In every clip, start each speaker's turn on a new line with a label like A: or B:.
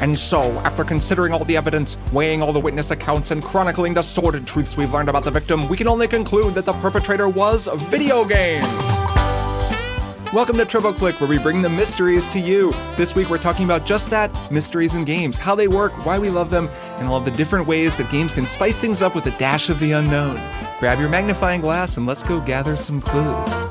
A: And so, after considering all the evidence, weighing all the witness accounts, and chronicling the sordid truths we've learned about the victim, we can only conclude that the perpetrator was video games. Welcome to Triple Click, where we bring the mysteries to you. This week we're talking about just that, mysteries in games, how they work, why we love them, and all of the different ways that games can spice things up with a dash of the unknown. Grab your magnifying glass and let's go gather some clues.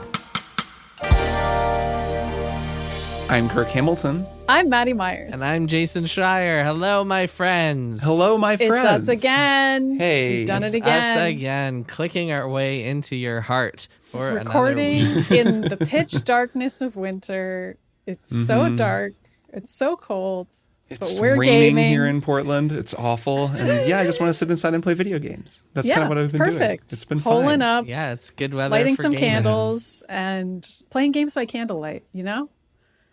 A: I'm Kirk Hamilton.
B: I'm Maddy Myers.
C: And I'm Jason Schreier. Hello, my friends.
A: Hello, my friends.
B: It's us again.
A: Hey.
B: We've done it again.
C: Us again, clicking our way into your heart for
B: Recording
C: another week.
B: in the pitch darkness of winter. It's so dark. It's so cold.
A: It's
B: but we're
A: raining
B: gaming
A: here in Portland. It's awful. And yeah, I just want to sit inside and play video games. That's kind of what I've been
B: perfect.
A: doing. It's been
B: Holing
A: fine.
B: up,
C: Yeah, it's good weather
B: lighting
C: for
B: some
C: gaming.
B: candles, and playing games by candlelight, you know?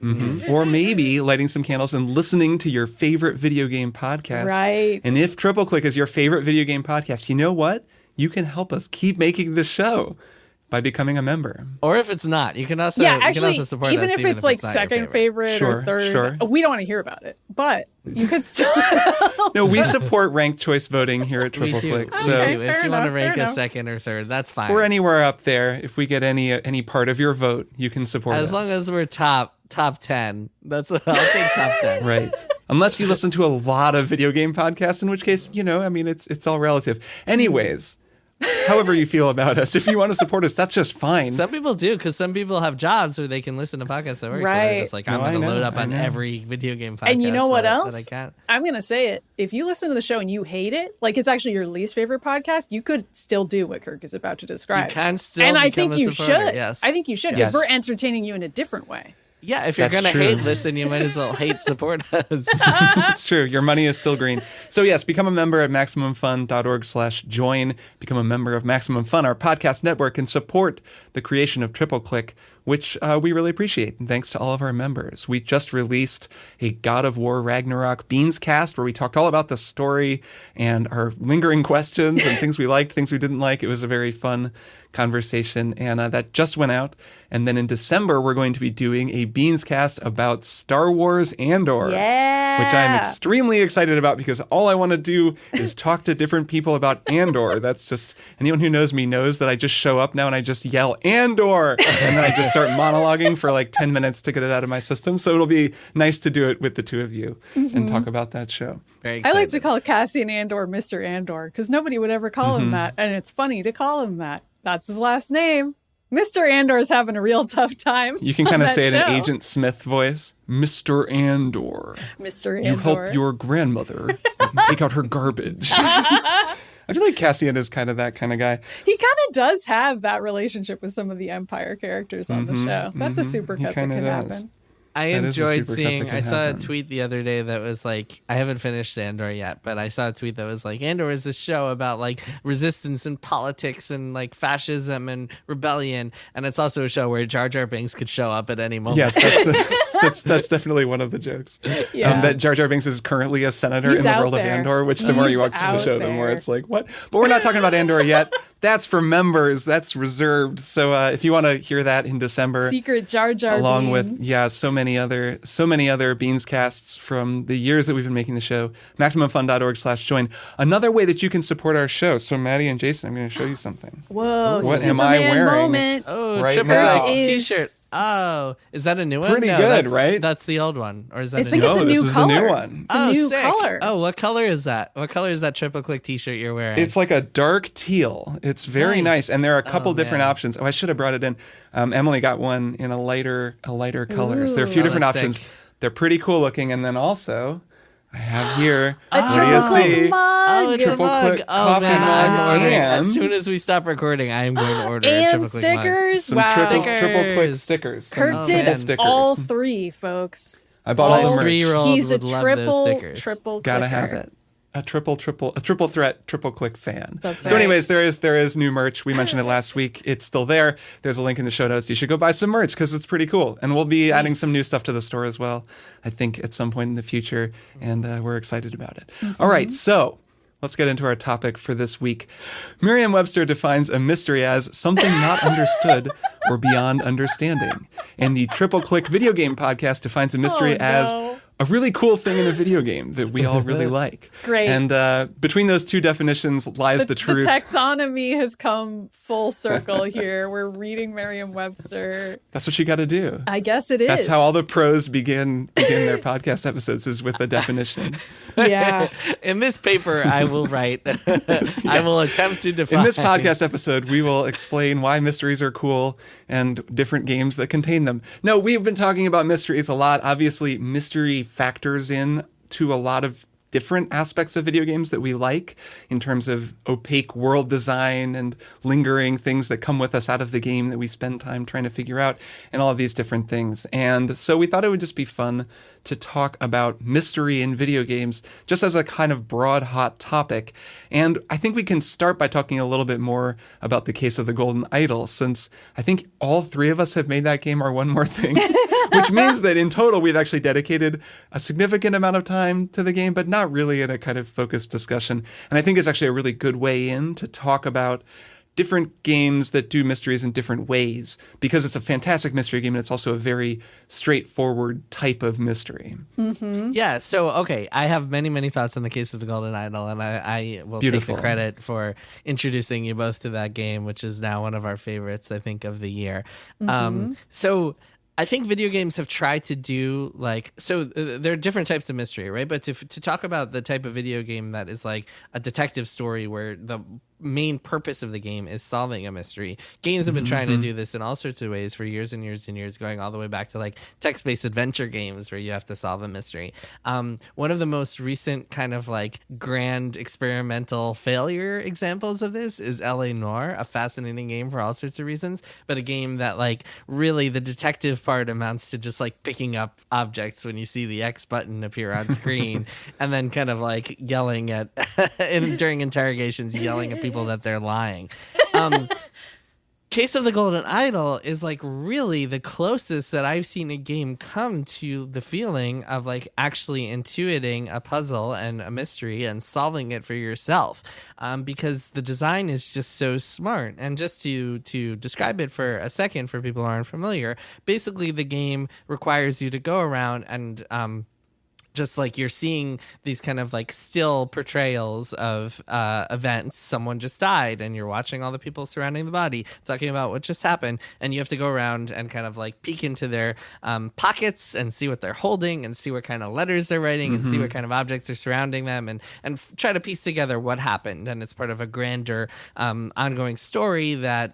A: Mm-hmm. Or maybe lighting some candles and listening to your favorite video game podcast.
B: Right.
A: And if Triple Click is your favorite video game podcast, you know what? You can help us keep making this show by becoming a member.
C: Or if it's not, you can also support
B: even
C: us.
B: if it's like
C: not your
B: second favorite or third,
A: Sure.
B: we don't want to hear about it. But you could still.
A: No, we support ranked choice voting here at Triple
C: We do.
A: Click.
C: We
A: So
C: do. If
B: fair
C: you want to
B: enough,
C: rank
B: fair
C: a
B: enough.
C: second or third, that's fine.
A: we're anywhere up there. If we get any part of your vote, you can support us.
C: As long as we're top 10. That's I'll take top 10.
A: Right. Unless you listen to a lot of video game podcasts, in which case, it's all relative. Anyways, however you feel about us, if you want to support us, that's just fine.
C: Some people do, because some people have jobs where they can listen to podcasts at work. So they're
B: Right.
C: just like,
A: No,
C: I'm
A: I
C: going to
A: know,
C: load up
A: I
C: on
A: know.
C: every video game podcast.
B: And you know what
C: that
B: else?
C: I can.
B: I'm going to say it. If you listen to the show and you hate it, like it's actually your least favorite podcast, you could still do what Kirk is about to describe.
C: You can still
B: and I
C: become
B: think
C: a
B: you
C: supporter,
B: should.
C: yes.
B: I think you should, because
A: Yes.
B: we're entertaining you in a different way.
C: Yeah, if you're
A: That's
C: going to
A: true.
C: hate listen, you might as well hate support us.
A: It's true. Your money is still green. So yes, become a member at MaximumFun.org/join. Become a member of Maximum Fun, our podcast network, and support the creation of Triple Click, which we really appreciate. And thanks to all of our members. We just released a God of War Ragnarok Beans cast where we talked all about the story and our lingering questions and things we liked, things we didn't like. It was a very fun conversation, and that just went out. And then in December, we're going to be doing a Beans cast about Star Wars Andor,
B: Yeah.
A: which I'm extremely excited about because all I want to do is talk to different people about Andor. That's just, anyone who knows me knows that I just show up now and I just yell Andor, and then I just start monologuing for like 10 minutes to get it out of my system. So it'll be nice to do it with the two of you and talk about that show.
C: Very
B: I
C: excited.
B: like to call Cassian Andor Mr. Andor, because nobody would ever call him that. And it's funny to call him that. That's his last name. Mr. Andor's having a real tough time.
A: You can kind of
B: on
A: say it
B: that
A: in
B: show.
A: Agent Smith voice. Mr. Andor,
B: Mr. Andor.
A: you help your grandmother take out her garbage. I feel like Cassian is kind of that kind of guy.
B: He kind of does have that relationship with some of the Empire characters on the show. That's a supercut that
A: kinda
B: can
A: does.
B: happen.
C: I
A: That is a
C: enjoyed
A: supercut
C: seeing.
A: that can
C: I saw
A: happen.
C: a tweet the other day that was like, I haven't finished Andor yet, but I saw a tweet that was like, Andor is this show about like resistance and politics and like fascism and rebellion, and it's also a show where Jar Jar Binks could show up at any moment.
A: Yes, that's definitely one of the jokes.
B: Yeah.
A: That Jar Jar Binks is currently a senator
B: He's
A: in the
B: out
A: world of
B: there.
A: Andor, which the more you
B: He's
A: watch the
B: out
A: show, the more
B: there.
A: it's like, what? But we're not talking about Andor yet. That's for members. That's reserved. So if you want to hear that in December,
B: Secret Jar Jar
A: along
B: Beans.
A: with so many other Beans casts from the years that we've been making the show, MaximumFun.org/join. Another way that you can support our show. So Maddie and Jason, I'm going to show you something.
B: Whoa,
A: What am
B: Superman
A: I wearing?
B: moment.
C: Oh,
A: Right
C: Triple
A: now.
C: Click
B: Is-
C: t-shirt. Oh, is that a new one?
A: Pretty
C: No,
A: good,
C: that's,
A: right?
C: That's the old one, or is that
B: I
C: a
B: think
C: new
B: it's
C: one?
B: a
A: this
B: new
A: is
B: color.
A: the new one.
B: It's a new
C: sick.
B: color.
C: Oh, what color is that? What color is that Triple Click t-shirt you're wearing?
A: It's like a dark teal. It's very nice.
C: Nice.
A: And there are a couple
C: Oh,
A: different
C: man.
A: options. Oh, I should have brought it in. Emily got one in a lighter color. So there are a few
C: Ooh.
A: different
C: Oh, that's
A: options.
C: sick.
A: They're pretty cool looking. And then also, I have here,
B: A
A: what do
B: Triple
A: you
B: Click
A: see?
B: mug.
C: Oh, it's a
A: Triple
C: mug.
A: Click
C: Oh,
A: coffee
C: man, I'm
A: mug
C: ordering.
A: and-
C: As soon as we stop recording, I am going to order a
B: And
C: Triple Click mug.
B: stickers.
A: Some
B: Wow.
A: triple
C: Stickers.
A: click stickers. Some
B: Kirk did
A: triple stickers.
B: all three, folks.
A: I bought all
C: My
A: the merch.
C: 3-year-old
B: He's a
C: would love those
B: triple
C: stickers.
A: Gotta
B: clicker.
A: have it. A triple threat, triple click fan.
B: That's
A: So
B: right.
A: anyways, there is new merch. We mentioned it last week. It's still there. There's a link in the show notes. You should go buy some merch because it's pretty cool. And we'll be adding some new stuff to the store as well, I think at some point in the future. And we're excited about it. All right, so let's get into our topic for this week. Merriam-Webster defines a mystery as something not understood or beyond understanding. And the Triple Click Video Game Podcast defines a mystery as a really cool thing in a video game that we all really like.
B: Great.
A: And between those two definitions lies the truth.
B: The taxonomy has come full circle here. We're reading Merriam-Webster.
A: That's what you got to do.
B: I guess it is.
A: That's how all the pros begin their podcast episodes, is with a definition.
B: Yeah.
C: In this paper, I will write.
A: Yes.
C: I will attempt to define.
A: In this podcast episode, we will explain why mysteries are cool and different games that contain them. No, we've been talking about mysteries a lot. Obviously, mystery factors in to a lot of different aspects of video games that we like, in terms of opaque world design and lingering things that come with us out of the game that we spend time trying to figure out, and all of these different things. And so we thought it would just be fun to talk about mystery in video games just as a kind of broad, hot topic. And I think we can start by talking a little bit more about the Case of the Golden Idol, since I think all three of us have made that game our one more thing, which means that in total we've actually dedicated a significant amount of time to the game, but not really in a kind of focused discussion. And I think it's actually a really good way in to talk about different games that do mysteries in different ways, because it's a fantastic mystery game and it's also a very straightforward type of mystery.
B: Mm-hmm.
C: Yeah, so, okay, I have many, many thoughts on the Case of the Golden Idol, and I will take the credit for introducing you both to that game, which is now one of our favorites, I think, of the year. So I think video games have tried to do there are different types of mystery, right? But to talk about the type of video game that is like a detective story where the main purpose of the game is solving a mystery. Games have been trying to do this in all sorts of ways for years and years and years, going all the way back to like text-based adventure games where you have to solve a mystery. One of the most recent kind of like grand experimental failure examples of this is L.A. Noire, a fascinating game for all sorts of reasons, but a game that like really the detective part amounts to just like picking up objects when you see the X button appear on screen and then kind of like yelling at during interrogations, yelling at people that they're lying. Case of the Golden Idol is like really the closest that I've seen a game come to the feeling of like actually intuiting a puzzle and a mystery and solving it for yourself, because the design is just so smart. And just to describe it for a second for people who aren't familiar, basically the game requires you to go around and just like you're seeing these kind of like still portrayals of events. Someone just died and you're watching all the people surrounding the body talking about what just happened, and you have to go around and kind of like peek into their pockets and see what they're holding and see what kind of letters they're writing and see what kind of objects are surrounding them, and try to piece together what happened. And it's part of a grander ongoing story that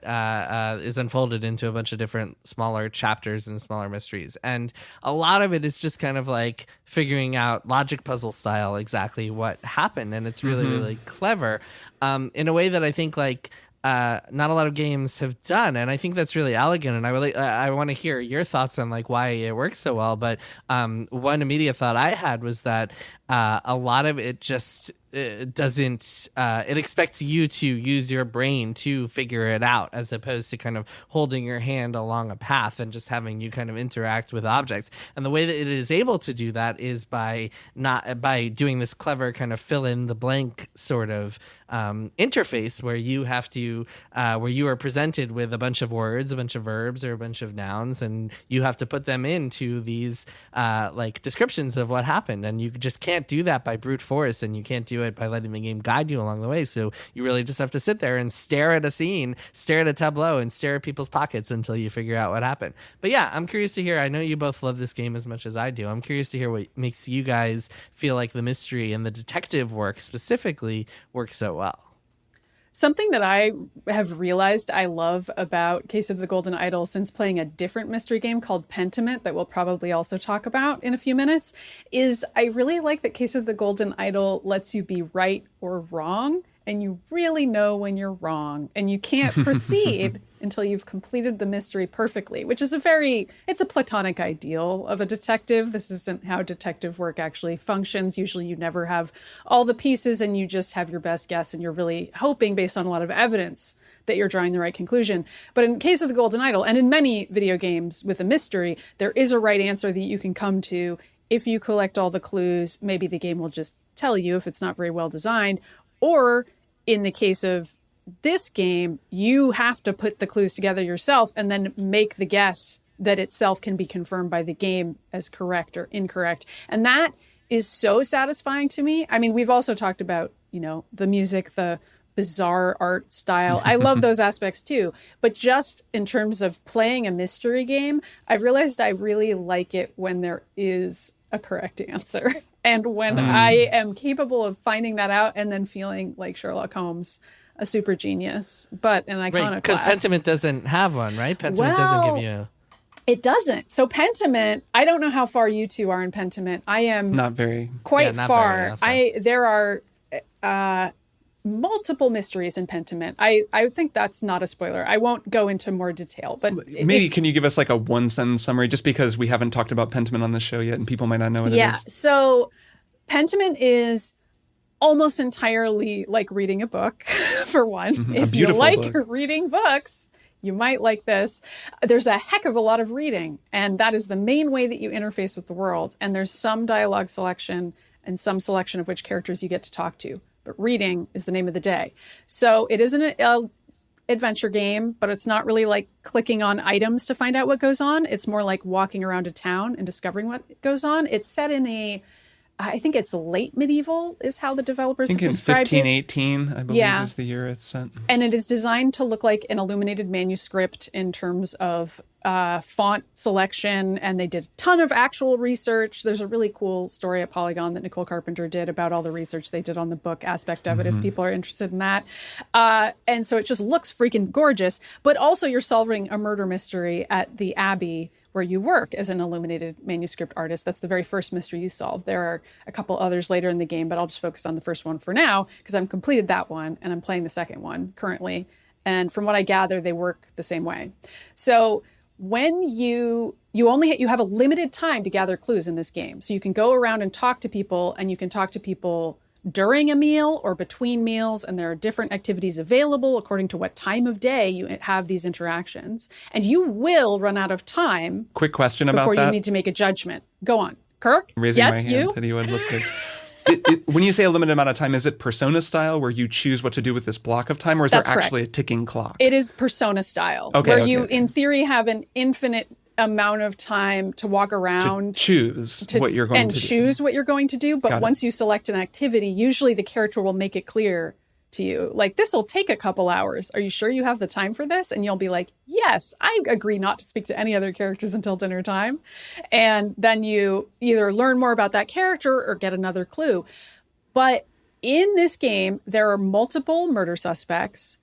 C: is unfolded into a bunch of different smaller chapters and smaller mysteries. And a lot of it is just kind of like figuring out logic puzzle style exactly what happened, and it's really really clever in a way that I think like not a lot of games have done, and I think that's really elegant. And I want to hear your thoughts on like why it works so well. But one immediate thought I had was that a lot of it just doesn't it expects you to use your brain to figure it out, as opposed to kind of holding your hand along a path and just having you kind of interact with objects. And the way that it is able to do that is by doing this clever kind of fill in the blank sort of interface where you have to where you are presented with a bunch of words, a bunch of verbs, or a bunch of nouns, and you have to put them into these like descriptions of what happened. And you just can't do that by brute force, and you can't do it by letting the game guide you along the way. So you really just have to sit there and stare at a scene, stare at a tableau, and stare at people's pockets until you figure out what happened. But yeah, I'm curious to hear, I know you both love this game as much as I do. I'm curious to hear what makes you guys feel like the mystery and the detective work specifically works so well.
B: Something that I have realized I love about Case of the Golden Idol since playing a different mystery game called Pentiment that we'll probably also talk about in a few minutes is I really like that Case of the Golden Idol lets you be right or wrong, and you really know when you're wrong, and you can't proceed until you've completed the mystery perfectly, which is it's a platonic ideal of a detective. This isn't how detective work actually functions. Usually you never have all the pieces and you just have your best guess, and you're really hoping based on a lot of evidence that you're drawing the right conclusion. But in Case of the Golden Idol, and in many video games with a mystery, there is a right answer that you can come to. If you collect all the clues, maybe the game will just tell you if it's not very well designed. Or in the case of this game, you have to put the clues together yourself and then make the guess that itself can be confirmed by the game as correct or incorrect. And that is so satisfying to me. I mean, we've also talked about, the music, the bizarre art style. I love those aspects too. But just in terms of playing a mystery game, I've realized I really like it when there is a correct answer. And when I am capable of finding that out and then feeling like Sherlock Holmes, a super genius, but an iconoclast.
C: Right, because Pentiment doesn't have one, right? Pentiment doesn't give you...
B: It doesn't. So Pentiment, I don't know how far you two are in Pentiment. I am
A: not very
B: quite
C: not
B: far.
C: Very,
B: there are multiple mysteries in Pentiment. I think that's not a spoiler. I won't go into more detail, but
A: maybe can you give us like a one sentence summary, just because we haven't talked about Pentiment on the show yet and people might not know what it is.
B: Yeah. So Pentiment is almost entirely like reading a book, for one.
A: Mm-hmm.
B: If you like
A: book.
B: reading books, you might like this. There's a heck of a lot of reading, and that is the main way that you interface with the world. And there's some dialogue selection and some selection of which characters you get to talk to. But reading is the name of the day. So it isn't an adventure game, but it's not really like clicking on items to find out what goes on. It's more like walking around a town and discovering what goes on. It's set in I think it's late medieval is how the developers have described it.
A: 1518, I believe, is the year it's set.
B: And it is designed to look like an illuminated manuscript in terms of font selection. And they did a ton of actual research. There's a really cool story at Polygon that Nicole Carpenter did about all the research they did on the book aspect of it, if people are interested in that. And so it just looks freaking gorgeous. But also you're solving a murder mystery at the Abbey, where you work as an illuminated manuscript artist. That's the very first mystery you solve. There are a couple others later in the game, but I'll just focus on the first one for now because I've completed that one and I'm playing the second one currently. And from what I gather, they work the same way. So when you have a limited time to gather clues in this game. So you can go around and talk to people, and you can talk to people during a meal or between meals, and there are different activities available according to what time of day you have these interactions. And you will run out of time.
A: Quick question about
B: before
A: that.
B: You need to make a judgment. Go on. Kirk?
A: Raising
B: yes,
A: my hand. Anyone listening? When you say a limited amount of time, is it Persona style where you choose what to do with this block of time, or is
B: That's
A: there actually
B: correct.
A: A ticking clock?
B: It is Persona style, where you, in theory, have an infinite amount of time to walk around,
A: to choose what you're going to do.
B: And choose what you're going to do. But
A: Got
B: once you select an activity, usually the character will make it clear to you, like, this will take a couple hours. Are you sure you have the time for this? And you'll be like, yes, I agree not to speak to any other characters until dinner time. And then you either learn more about that character or get another clue. But in this game, there are multiple murder suspects.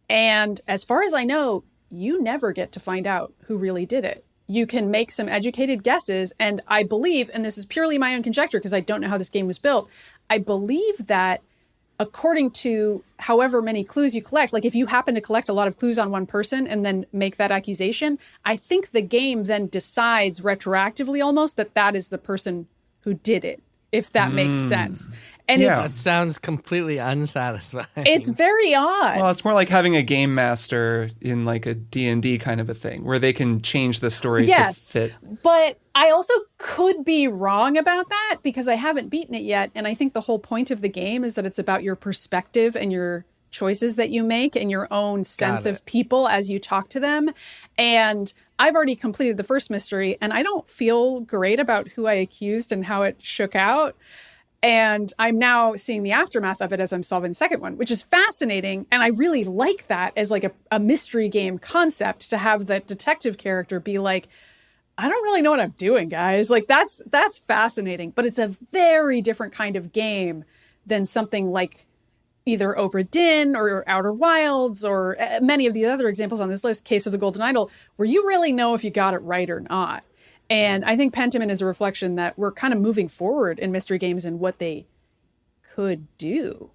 B: And as far as I know, you never get to find out who really did it. You can make some educated guesses. And I believe, and this is purely my own conjecture because I don't know how this game was built, I believe that according to however many clues you collect, like if you happen to collect a lot of clues on one person and then make that accusation, I think the game then decides retroactively almost that is the person who did it, if that makes sense. And
C: that sounds completely unsatisfying.
B: It's very odd.
A: Well, it's more like having a game master in like a D&D kind of a thing where they can change the story to fit.
B: But I also could be wrong about that because I haven't beaten it yet. And I think the whole point of the game is that it's about your perspective and your choices that you make and your own sense of people as you talk to them. And I've already completed the first mystery and I don't feel great about who I accused and how it shook out. And I'm now seeing the aftermath of it as I'm solving the second one, which is fascinating. And I really like that as like a mystery game concept, to have the detective character be like, I don't really know what I'm doing, guys. Like that's fascinating. But it's a very different kind of game than something like either Obra Dinn or Outer Wilds or many of the other examples on this list, Case of the Golden Idol, where you really know if you got it right or not. And I think Pentiment is a reflection that we're kind of moving forward in mystery games and what they could do,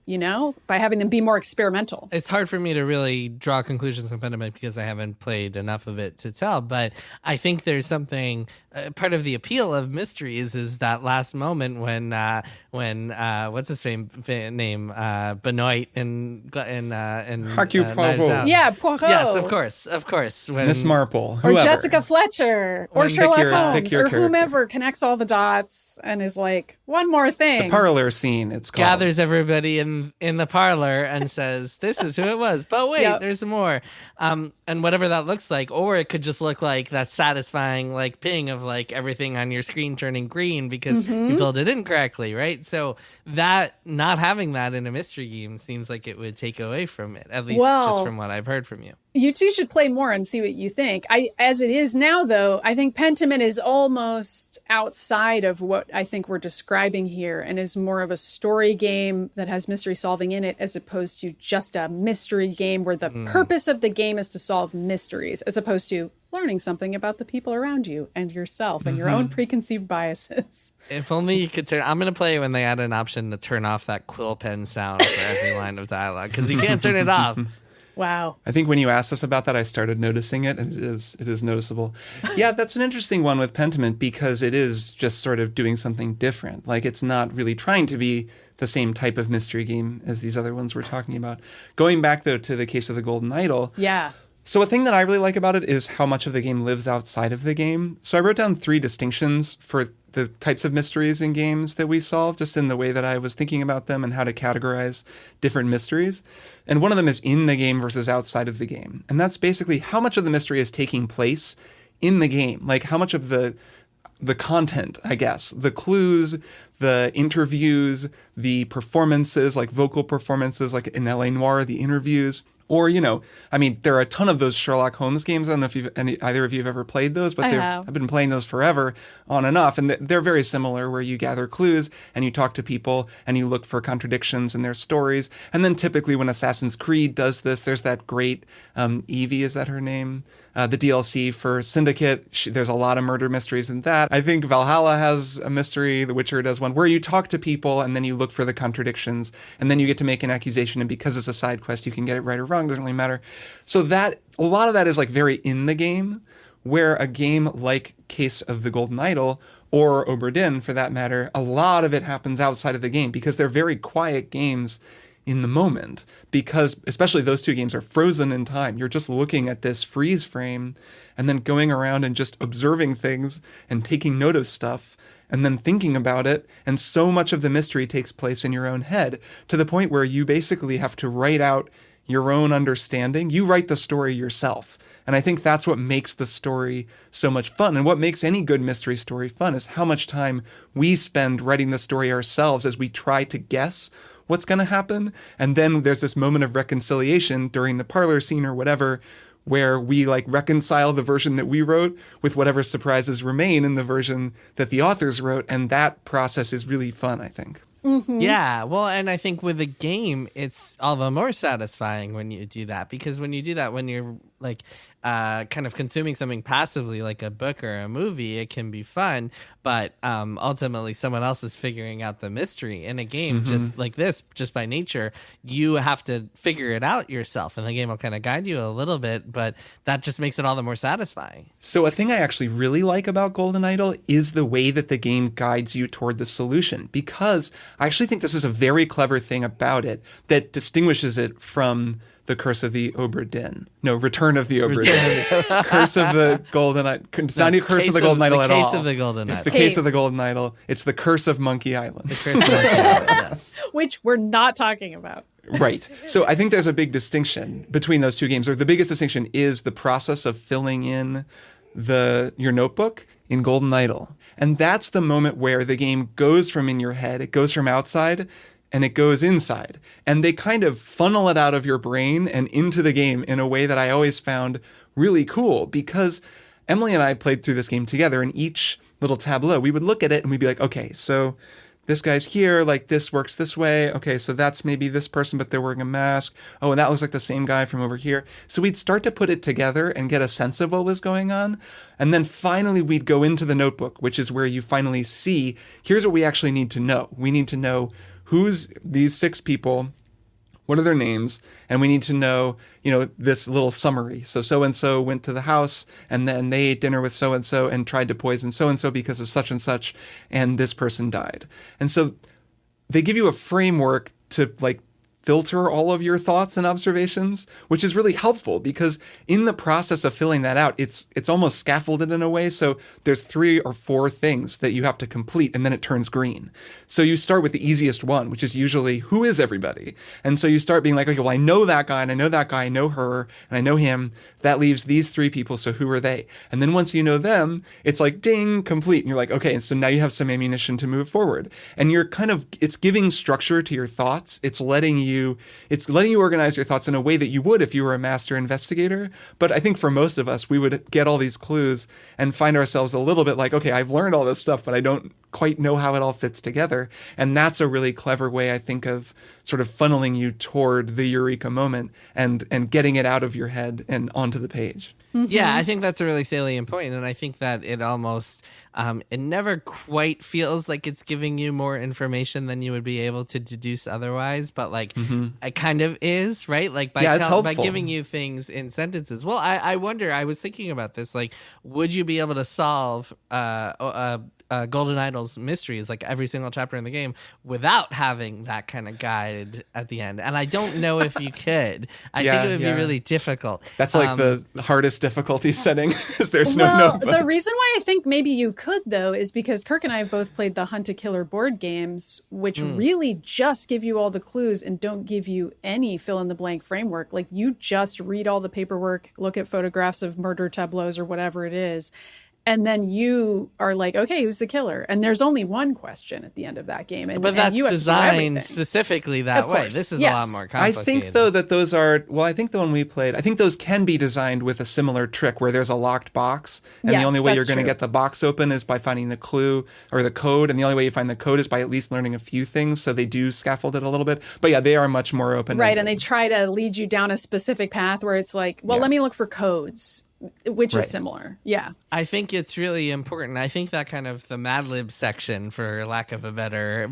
B: by having them be more experimental.
C: It's hard for me to really draw conclusions on Pentiment because I haven't played enough of it to tell, but I think there's something, part of the appeal of mysteries is that last moment when what's his name, Benoit and
A: Hercule Poirot.
B: Yeah, Poirot.
C: Yes, of course.
A: Miss Marple.
B: Or
A: Whoever.
B: Jessica Fletcher. Or Sherlock Holmes. Or
A: character.
B: whomever connects all the dots and is like, one more thing.
A: The parlor scene, it's called.
C: gathers everybody in the parlor and says, "This is who it was." But wait, there's more. And whatever that looks like, or it could just look like that satisfying like ping of like everything on your screen turning green because you filled it in correctly, right? So that not having that in a mystery game seems like it would take away from it, at least just from what I've heard from you.
B: You two should play more and see what you think. As it is now, though, I think Pentiment is almost outside of what I think we're describing here and is more of a story game that has mystery solving in it as opposed to just a mystery game where the purpose of the game is to solve mysteries as opposed to learning something about the people around you and yourself and your own preconceived biases.
C: If only you could turn... I'm going to play when they add an option to turn off that quill pen sound for every line of dialogue because you can't turn it off.
B: Wow.
A: I think when you asked us about that, I started noticing it, and it is noticeable. Yeah, that's an interesting one with Pentiment because it is just sort of doing something different. Like, it's not really trying to be the same type of mystery game as these other ones we're talking about. Going back, though, to the Case of the Golden Idol.
B: Yeah.
A: So a thing that I really like about it is how much of the game lives outside of the game. So I wrote down 3 distinctions for the types of mysteries in games that we solve, just in the way that I was thinking about them and how to categorize different mysteries. And one of them is in the game versus outside of the game. And that's basically how much of the mystery is taking place in the game. Like how much of the content, I guess, the clues, the interviews, the performances, like vocal performances, like in L.A. Noire, the interviews. Or, I mean, there are a ton of those Sherlock Holmes games. I don't know if either of you have ever played those, but I've been playing those forever on and off. And they're very similar where you gather clues and you talk to people and you look for contradictions in their stories. And then typically when Assassin's Creed does this, there's that great Evie, is that her name? The DLC for Syndicate. There's a lot of murder mysteries in that. I think Valhalla has a mystery. The Witcher does one where you talk to people and then you look for the contradictions and then you get to make an accusation. And because it's a side quest, you can get it right or wrong. Doesn't really matter. So that a lot of that is like very in the game, where a game like Case of the Golden Idol or Obra Dinn, for that matter, a lot of it happens outside of the game because they're very quiet games in the moment, because especially those 2 games are frozen in time. You're just looking at this freeze frame and then going around and just observing things and taking note of stuff and then thinking about it. And so much of the mystery takes place in your own head to the point where you basically have to write out your own understanding. You write the story yourself. And I think that's what makes the story so much fun. And what makes any good mystery story fun is how much time we spend writing the story ourselves as we try to guess what's going to happen. And then there's this moment of reconciliation during the parlor scene or whatever, where we like reconcile the version that we wrote with whatever surprises remain in the version that the authors wrote. And that process is really fun, I think.
B: Mm-hmm.
C: Yeah, well, and I think with a game, it's all the more satisfying when you do that, because when you do that, when you're like kind of consuming something passively, like a book or a movie, it can be fun, but ultimately someone else is figuring out the mystery. In a game just like this, just by nature, you have to figure it out yourself, and the game will kind of guide you a little bit, but that just makes it all the more satisfying.
A: So a thing I actually really like about Golden Idol is the way that the game guides you toward the solution, because I actually think this is a very clever thing about it that distinguishes it from The Curse of the Obra Dinn. No, Return of the Obra Dinn. Curse of the Golden Idol. It's not even Curse of the Golden Idol at all.
C: The Case of the Golden Idol.
A: It's the Case of the Golden Idol. It's the Curse of Monkey Island.
C: The Curse of Monkey Island, yes.
B: Which we're not talking about.
A: Right. So I think there's a big distinction between those 2 games, or the biggest distinction is the process of filling in your notebook in Golden Idol. And that's the moment where the game goes from in your head, it goes from outside, and it goes inside. And they kind of funnel it out of your brain and into the game in a way that I always found really cool, because Emily and I played through this game together, and each little tableau, we would look at it and we'd be like, okay, so this guy's here, like this works this way. Okay, so that's maybe this person, but they're wearing a mask. Oh, and that looks like the same guy from over here. So we'd start to put it together and get a sense of what was going on. And then finally we'd go into the notebook, which is where you finally see, here's what we actually need to know. We need to know who's these 6 people, what are their names, and we need to know, this little summary. So-and-so went to the house, and then they ate dinner with so-and-so and tried to poison so-and-so because of such and such, and this person died. And so they give you a framework to, filter all of your thoughts and observations, which is really helpful because in the process of filling that out, it's almost scaffolded in a way. So there's 3 or 4 things that you have to complete, and then it turns green. So you start with the easiest one, which is usually, who is everybody? And so you start being like, okay, well, I know that guy, and I know that guy, I know her, and I know him. That leaves these 3 people, so who are they? And then once you know them, it's like, ding, complete. And you're like, okay, and so now you have some ammunition to move forward. And you're it's giving structure to your thoughts. It's letting you organize your thoughts in a way that you would if you were a master investigator. But I think for most of us, we would get all these clues and find ourselves a little bit like, okay, I've learned all this stuff, but I don't quite know how it all fits together. And that's a really clever way, I think, of sort of funneling you toward the eureka moment and getting it out of your head and onto the page.
C: Mm-hmm. Yeah, I think that's a really salient point, and I think that it almost it never quite feels like it's giving you more information than you would be able to deduce otherwise, but like it kind of is, right? Like by giving you things in sentences. Well, I wonder. I was thinking about this. Like, would you be able to solve Golden Idol's mysteries, like every single chapter in the game, without having that kind of guide at the end? And I don't know if you could. I think it would be really difficult.
A: That's like the hardest difficulty setting, is there's no notebook.
B: The reason why I think maybe you could, though, is because Kirk and I have both played the Hunt a Killer board games, which really just give you all the clues and don't give you any fill-in-the-blank framework. Like, you just read all the paperwork, look at photographs of murder tableaus or whatever it is, and then you are like, okay, who's the killer? And there's only one question at the end of that game.
C: But that's designed specifically that way. This is a lot more complicated.
A: I think, though, that those are, I think the one we played, I think those can be designed with a similar trick where there's a locked box. And the only way you're going to get the box open is by finding the clue or the code. And the only way you find the code is by at least learning a few things. So they do scaffold it a little bit. But yeah, they are much more open.
B: Right. And they try to lead you down a specific path where it's like, let me look for codes, which is similar. Yeah.
C: I think it's really important. I think that kind of the Mad Lib section, for lack of a better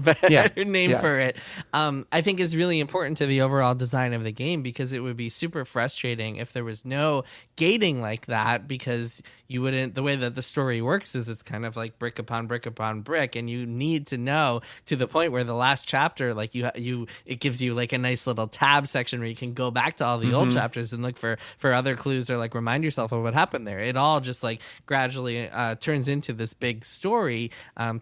C: name for it, I think is really important to the overall design of the game, because it would be super frustrating if there was no gating like that, because you wouldn't, the way that the story works is it's kind of like brick upon brick upon brick, and you need to know to the point where the last chapter, like it gives you like a nice little tab section where you can go back to all the old chapters and look for other clues or like remind yourself of what happened there. It all just like gradually turns into this big story,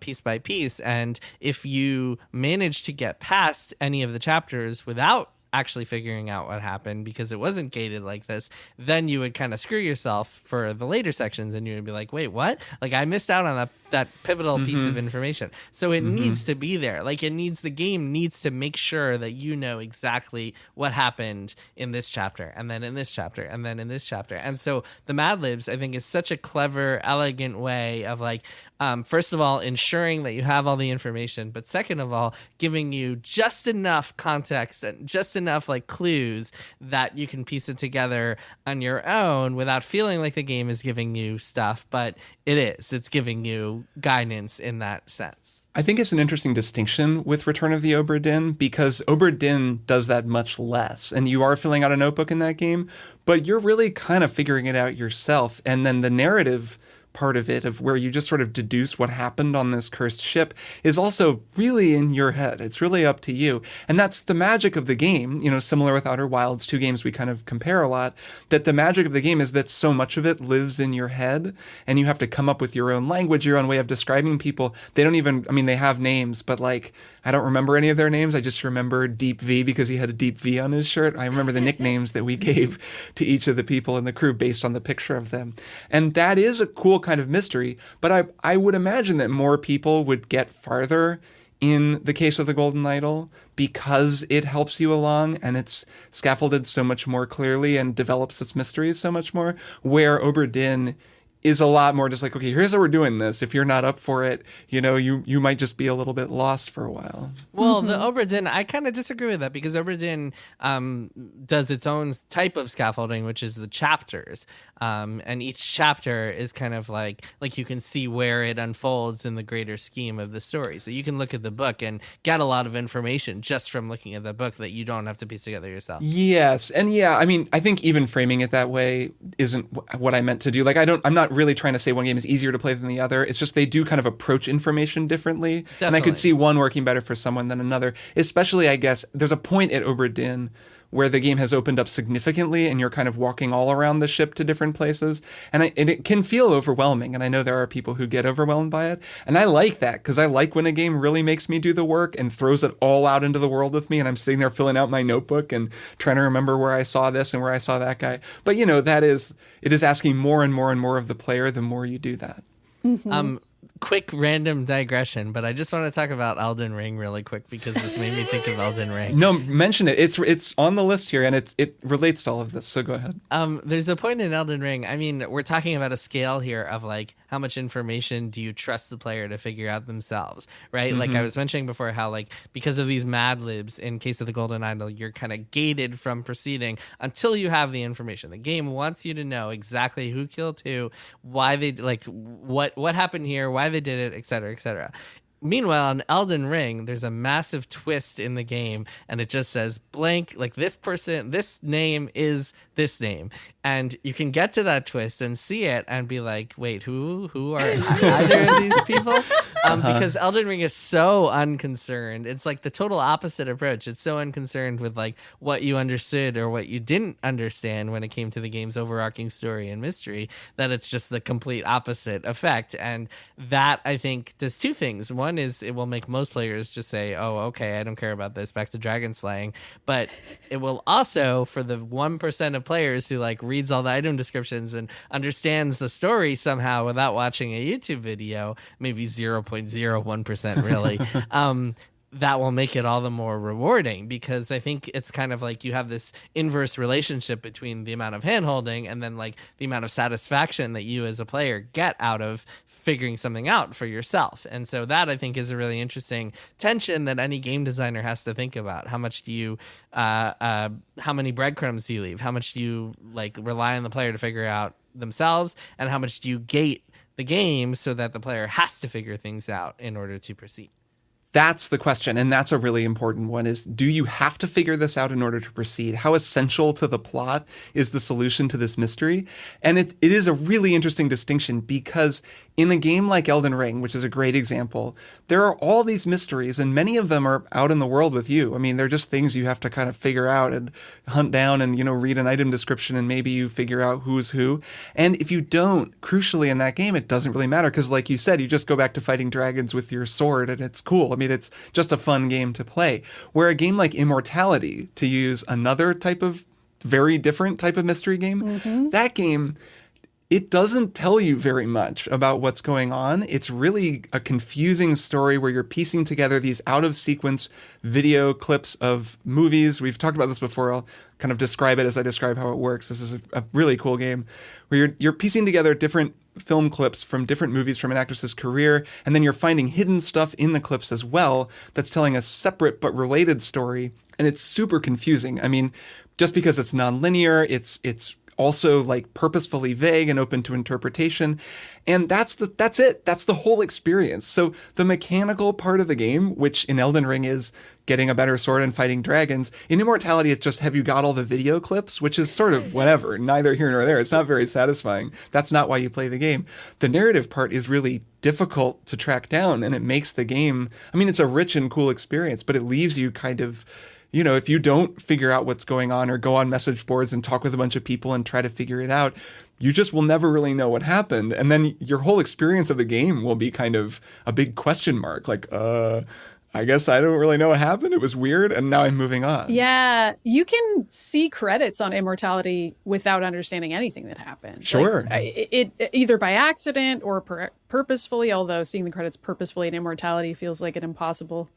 C: piece by piece. And if you manage to get past any of the chapters without actually figuring out what happened, because it wasn't gated like this, then you would kind of screw yourself for the later sections, and you would be like, wait, what? Like, I missed out on that pivotal piece of information. So it needs to be there. Like, the game needs to make sure that you know exactly what happened in this chapter, and then in this chapter, and then in this chapter. And so the Mad Libs, I think, is such a clever, elegant way of like, first of all, ensuring that you have all the information, but second of all, giving you just enough context and just enough like clues that you can piece it together on your own without feeling like the game is giving you stuff, but it's giving you guidance in that sense.
A: I think it's an interesting distinction with Return of the Obra Dinn, because Obra Dinn does that much less, and you are filling out a notebook in that game, but you're really kind of figuring it out yourself. And then the narrative part of it, of where you just sort of deduce what happened on this cursed ship, is also really in your head. It's really up to you. And that's the magic of the game, similar with Outer Wilds, 2 games we kind of compare a lot, that the magic of the game is that so much of it lives in your head, and you have to come up with your own language, your own way of describing people. They don't even, they have names, but like, I don't remember any of their names. I just remember Deep V because he had a deep V on his shirt. I remember the nicknames that we gave to each of the people in the crew based on the picture of them. And that is a cool kind of mystery, but I would imagine that more people would get farther in the case of the Golden Idol because it helps you along and it's scaffolded so much more clearly and develops its mysteries so much more, where Obra Dinn is a lot more just like, okay, here's how we're doing this. If you're not up for it, you might just be a little bit lost for a while.
C: Well, the Obra Dinn, I kind of disagree with that, because Obra Dinn does its own type of scaffolding, which is the chapters. And each chapter is kind of like you can see where it unfolds in the greater scheme of the story. So you can look at the book and get a lot of information just from looking at the book that you don't have to piece together yourself. Yes.
A: And I think even framing it that way isn't what I meant to do. Like, I'm not not really trying to say one game is easier to play than the other. It's just they do kind of approach information differently.
C: Definitely.
A: And I could see one working better for someone than another. Especially, I guess, there's a point at Obra Dinn where the game has opened up significantly and you're kind of walking all around the ship to different places. And it can feel overwhelming. And I know there are people who get overwhelmed by it. And I like that because I like when a game really makes me do the work and throws it all out into the world with me. And I'm sitting there filling out my notebook and trying to remember where I saw this and where I saw that guy. But, it is asking more and more and more of the player the more you do that.
C: Quick random digression, but I just want to talk about Elden Ring really quick because this made me think of Elden Ring.
A: No, mention it. It's on the list here, and it relates to all of this. So go ahead.
C: There's a point in Elden Ring. I mean, we're talking about a scale here of like how much information do you trust the player to figure out themselves, right? Like I was mentioning before, how like because of these Mad Libs in case of the Golden Idol, you're kind of gated from proceeding until you have the information. The game wants you to know exactly who killed who, why they like what happened here, why they did it, et cetera, et cetera. Meanwhile, in Elden Ring, there's a massive twist in the game, and it just says blank, like this person, this name is this name. And you can get to that twist and see it and be like, wait, who are either of these people? Because Elden Ring is so unconcerned. It's like the total opposite approach. It's so unconcerned with like what you understood or what you didn't understand when it came to the game's overarching story and mystery, that it's just the complete opposite effect. And that, I think, does two things. One is it will make most players just say, oh, okay, I don't care about this, back to dragon slaying. But it will also, for the 1% of players who like reads all the item descriptions and understands the story somehow without watching a YouTube video, maybe 0.01% really, that will make it all the more rewarding, because I think it's kind of like you have this inverse relationship between the amount of hand-holding and then like the amount of satisfaction that you as a player get out of figuring something out for yourself. And so that, I think, is a really interesting tension that any game designer has to think about. How much do you how many breadcrumbs do you leave? How much do you like rely on the player to figure out themselves, and how much do you gate the game so that the player has to figure things out in order to proceed?
A: That's the question, and that's a really important one, is do you have to figure this out in order to proceed? How essential to the plot is the solution to this mystery? And it is a really interesting distinction, because in a game like Elden Ring, which is a great example, there are all these mysteries, and many of them are out in the world with you. I mean, they're just things you have to kind of figure out and hunt down and, read an item description, and maybe you figure out who's who. And if you don't, crucially in that game, it doesn't really matter, because like you said, you just go back to fighting dragons with your sword, and it's cool. I mean, it's just a fun game to play. Where a game like Immortality, to use another type of very different type of mystery game, that game, it doesn't tell you very much about what's going on. It's really a confusing story where you're piecing together these out-of-sequence video clips of movies. We've talked about this before. I'll kind of describe it as I describe how it works. This is a really cool game where you're piecing together different film clips from different movies from an actress's career, and then you're finding hidden stuff in the clips as well that's telling a separate but related story, and it's super confusing. I mean, just because it's nonlinear, it's also like purposefully vague and open to interpretation. And that's it. That's the whole experience. So the mechanical part of the game, which in Elden Ring is getting a better sword and fighting dragons, in Immortality, it's just, have you got all the video clips? Which is sort of whatever, neither here nor there. It's not very satisfying. That's not why you play the game. The narrative part is really difficult to track down, and it makes the game, I mean, it's a rich and cool experience, but it leaves you kind of, if you don't figure out what's going on or go on message boards and talk with a bunch of people and try to figure it out, you just will never really know what happened. And then your whole experience of the game will be kind of a big question mark. Like, I guess I don't really know what happened. It was weird, and now I'm moving on.
B: Yeah, you can see credits on Immortality without understanding anything that happened.
A: Sure.
B: Like, it either by accident or purposefully, although seeing the credits purposefully in Immortality feels like an impossible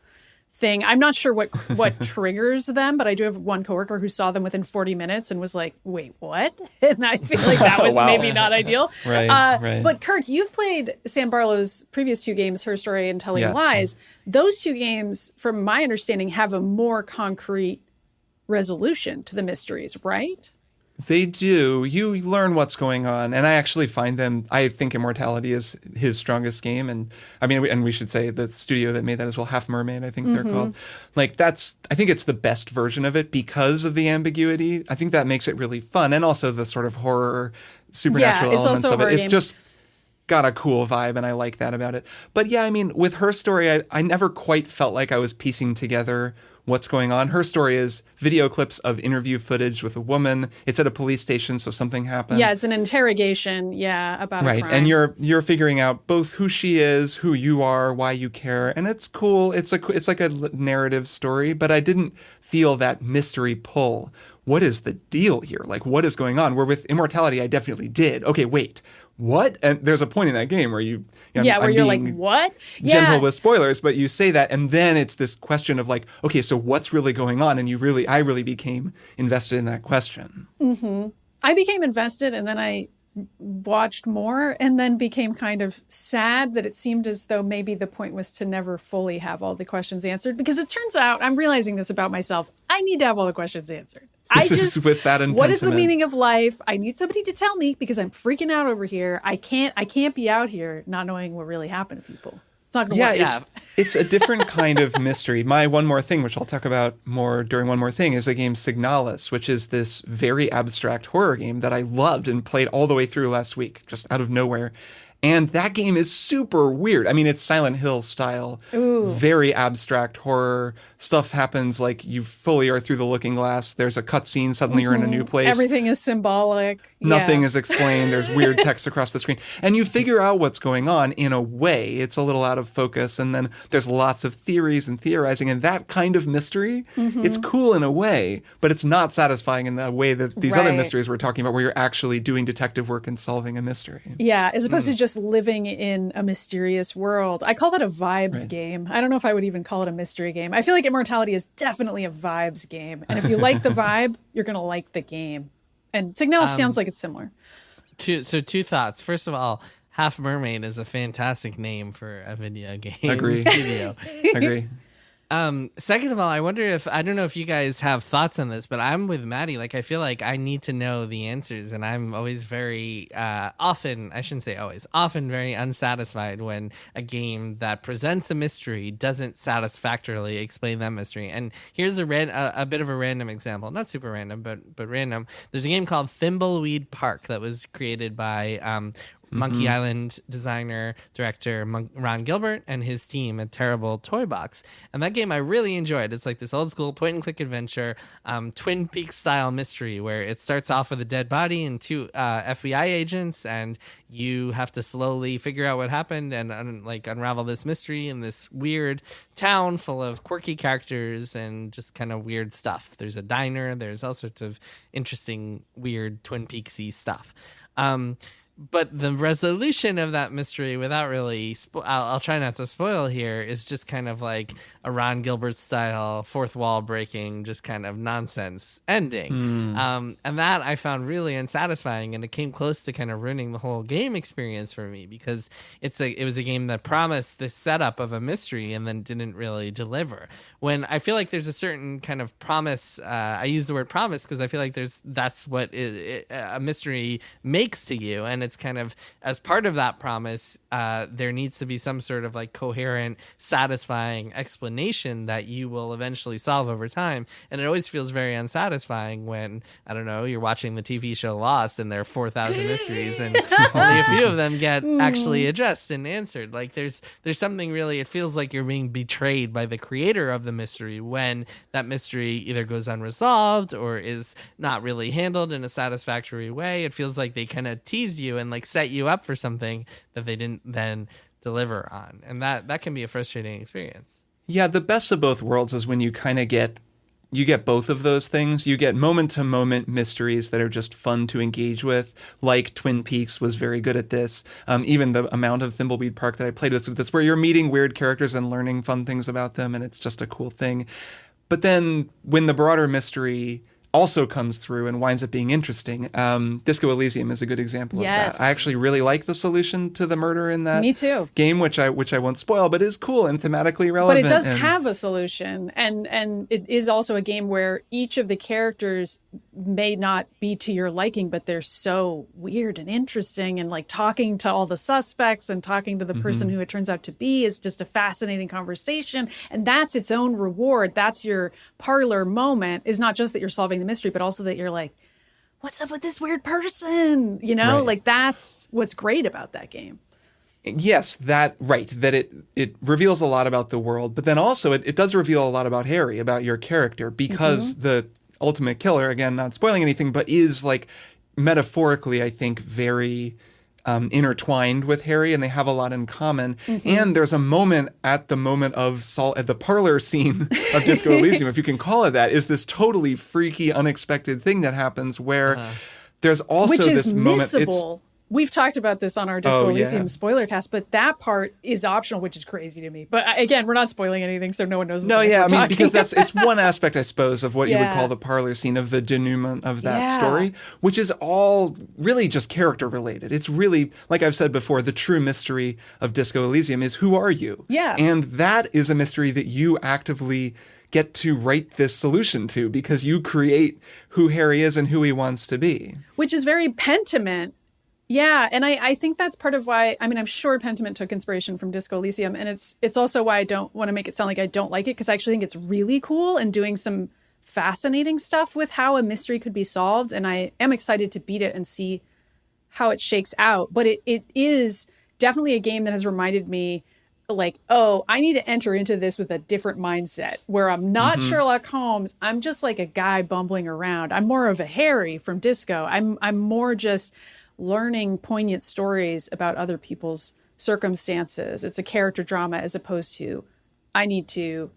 B: thing. I'm not sure what triggers them, but I do have one coworker who saw them within 40 minutes and was like, wait, what? And I feel like that was
A: Wow.
B: maybe not ideal.
A: Right.
B: But Kirk, you've played Sam Barlow's previous two games, Her Story and Telling
A: Yes.
B: Lies. Those two games, from my understanding, have a more concrete resolution to the mysteries, right?
A: They do. You learn what's going on, and I actually find them. I think Immortality is his strongest game, and I mean, and we should say the studio that made that as well, Half Mermaid, I think they're called. Like I think it's the best version of it because of the ambiguity. I think that makes it really fun, and also the sort of horror supernatural
B: it's
A: elements
B: also a
A: of it.
B: horror
A: It's
B: game.
A: just got a cool vibe, and I like that about it. But yeah, I mean, with her story, I never quite felt like I was piecing together what's going on. Her story is video clips of interview footage with a woman. It's at a police station, so something happened.
B: Yeah, it's an interrogation, about a crime.
A: And you're figuring out both who she is, who you are, why you care, and it's cool. It's like a narrative story, but I didn't feel that mystery pull. What is the deal here? Like, what is going on? Where with Immortality, I definitely did. Okay, wait, what? And there's a point in that game where
B: where
A: I'm
B: you're like,
A: being
B: what?
A: gentle with spoilers, but you say that, and then it's this question of like, okay, so what's really going on? And I really became invested in that question.
B: I became invested, and then I watched more, and then became kind of sad that it seemed as though maybe the point was to never fully have all the questions answered, because it turns out, I'm realizing this about myself, I need to have all the questions answered.
A: This is with that in
B: what is the
A: Pentiment.
B: meaning of life? I need somebody to tell me, because I'm freaking out over here. I can't be out here not knowing what really happened to people. It's not going to work.
A: It's a different kind of mystery. My One More Thing, which I'll talk about more during One More Thing, is a game Signalis, which is this very abstract horror game that I loved and played all the way through last week, just out of nowhere. And that game is super weird. I mean, it's Silent Hill style, very abstract horror. Stuff happens like you fully are through the looking glass. There's a cutscene. Suddenly you're in a new place.
B: Everything is symbolic.
A: Nothing is explained. There's weird text across the screen. And you figure out what's going on in a way. It's a little out of focus. And then there's lots of theories and theorizing. And that kind of mystery, it's cool in a way, but it's not satisfying in the way that these other mysteries we're talking about, where you're actually doing detective work and solving a mystery.
B: Yeah, as opposed to just living in a mysterious world. I call that a vibes game. I don't know if I would even call it a mystery game. I feel like Immortality is definitely a vibes game. And if you like the vibe, you're going to like the game. And Signalis sounds like it's similar.
C: Two thoughts. First of all, Half Mermaid is a fantastic name for a video game
A: Agree.
C: studio.
A: Agree.
C: Second of all, I don't know if you guys have thoughts on this, but I'm with Maddy. Like, I feel like I need to know the answers, and I'm always very, often very unsatisfied when a game that presents a mystery doesn't satisfactorily explain that mystery. And here's a bit of a random example. Not super random, but random. There's a game called Thimbleweed Park that was created by, Monkey Island designer, director Ron Gilbert and his team at Terrible Toy Box. And that game I really enjoyed. It's like this old school point and click adventure, Twin Peaks style mystery where it starts off with a dead body and two FBI agents, and you have to slowly figure out what happened and unravel this mystery in this weird town full of quirky characters and just kind of weird stuff. There's a diner. There's all sorts of interesting, weird Twin Peaksy stuff. But the resolution of that mystery, without really, I'll try not to spoil here, is just kind of like a Ron Gilbert style, fourth wall breaking, just kind of nonsense ending. And that I found really unsatisfying, and it came close to kind of ruining the whole game experience for me, because it was a game that promised this setup of a mystery and then didn't really deliver. When I feel like there's a certain kind of promise, I use the word promise because I feel like that's what a mystery makes to you, and it's kind of, as part of that promise, there needs to be some sort of like coherent, satisfying explanation that you will eventually solve over time. And it always feels very unsatisfying when, I don't know, you're watching the TV show Lost and there are 4,000 mysteries and only a few of them get actually addressed and answered. Like there's something really, it feels like you're being betrayed by the creator of the mystery when that mystery either goes unresolved or is not really handled in a satisfactory way. It feels like they kind of tease you and like set you up for something that they didn't then deliver on, and that can be a frustrating experience.
A: Yeah, the best of both worlds is when you kind of get both of those things. You get moment to moment mysteries that are just fun to engage with, like Twin Peaks was very good at this. Even the amount of Thimbleweed Park that I played was this, where you're meeting weird characters and learning fun things about them, and it's just a cool thing. But then when the broader mystery also comes through and winds up being interesting. Disco Elysium is a good example of that. I actually really like the solution to the murder in that game, which I won't spoil, but is cool and thematically relevant.
B: But it does have a solution, and it is also a game where each of the characters may not be to your liking, but they're so weird and interesting, and like talking to all the suspects and talking to the person who it turns out to be is just a fascinating conversation, and that's its own reward. That's your parlor moment, is not just that you're solving the mystery, but also that you're like, what's up with this weird person? You know,
A: Right.
B: like that's what's great about that game.
A: Yes, that it reveals a lot about the world, but then also it does reveal a lot about Harry, about your character, because the ultimate killer, again, not spoiling anything, but is like metaphorically, I think, very intertwined with Harry, and they have a lot in common. And there's a moment at the parlor scene of Disco Elysium, if you can call it that, is this totally freaky, unexpected thing that happens where there's also
B: Which is
A: this moment.
B: missable. We've talked about this on our Disco Elysium
A: yeah.
B: spoiler cast, but that part is optional, which is crazy to me. But again, we're not spoiling anything, so no one knows what
A: No,
B: the heck
A: yeah,
B: we're
A: I mean,
B: talking
A: because
B: about.
A: it's one aspect, I suppose, of what you would
B: Yeah.
A: call the parlor scene, of the denouement of that
B: Yeah.
A: story, which is all really just character related. It's really, like I've said before, the true mystery of Disco Elysium is, who are you?
B: Yeah.
A: And that is a mystery that you actively get to write this solution to, because you create who Harry is and who he wants to be.
B: Which is very Pentiment. Yeah, and I think that's part of why, I mean, I'm sure Pentiment took inspiration from Disco Elysium, and it's also why I don't want to make it sound like I don't like it, because I actually think it's really cool and doing some fascinating stuff with how a mystery could be solved, and I am excited to beat it and see how it shakes out. But it is definitely a game that has reminded me, like, oh, I need to enter into this with a different mindset, where I'm not Sherlock Holmes. I'm just like a guy bumbling around. I'm more of a Harry from Disco. I'm more just learning poignant stories about other people's circumstances. It's a character drama, as opposed to I need to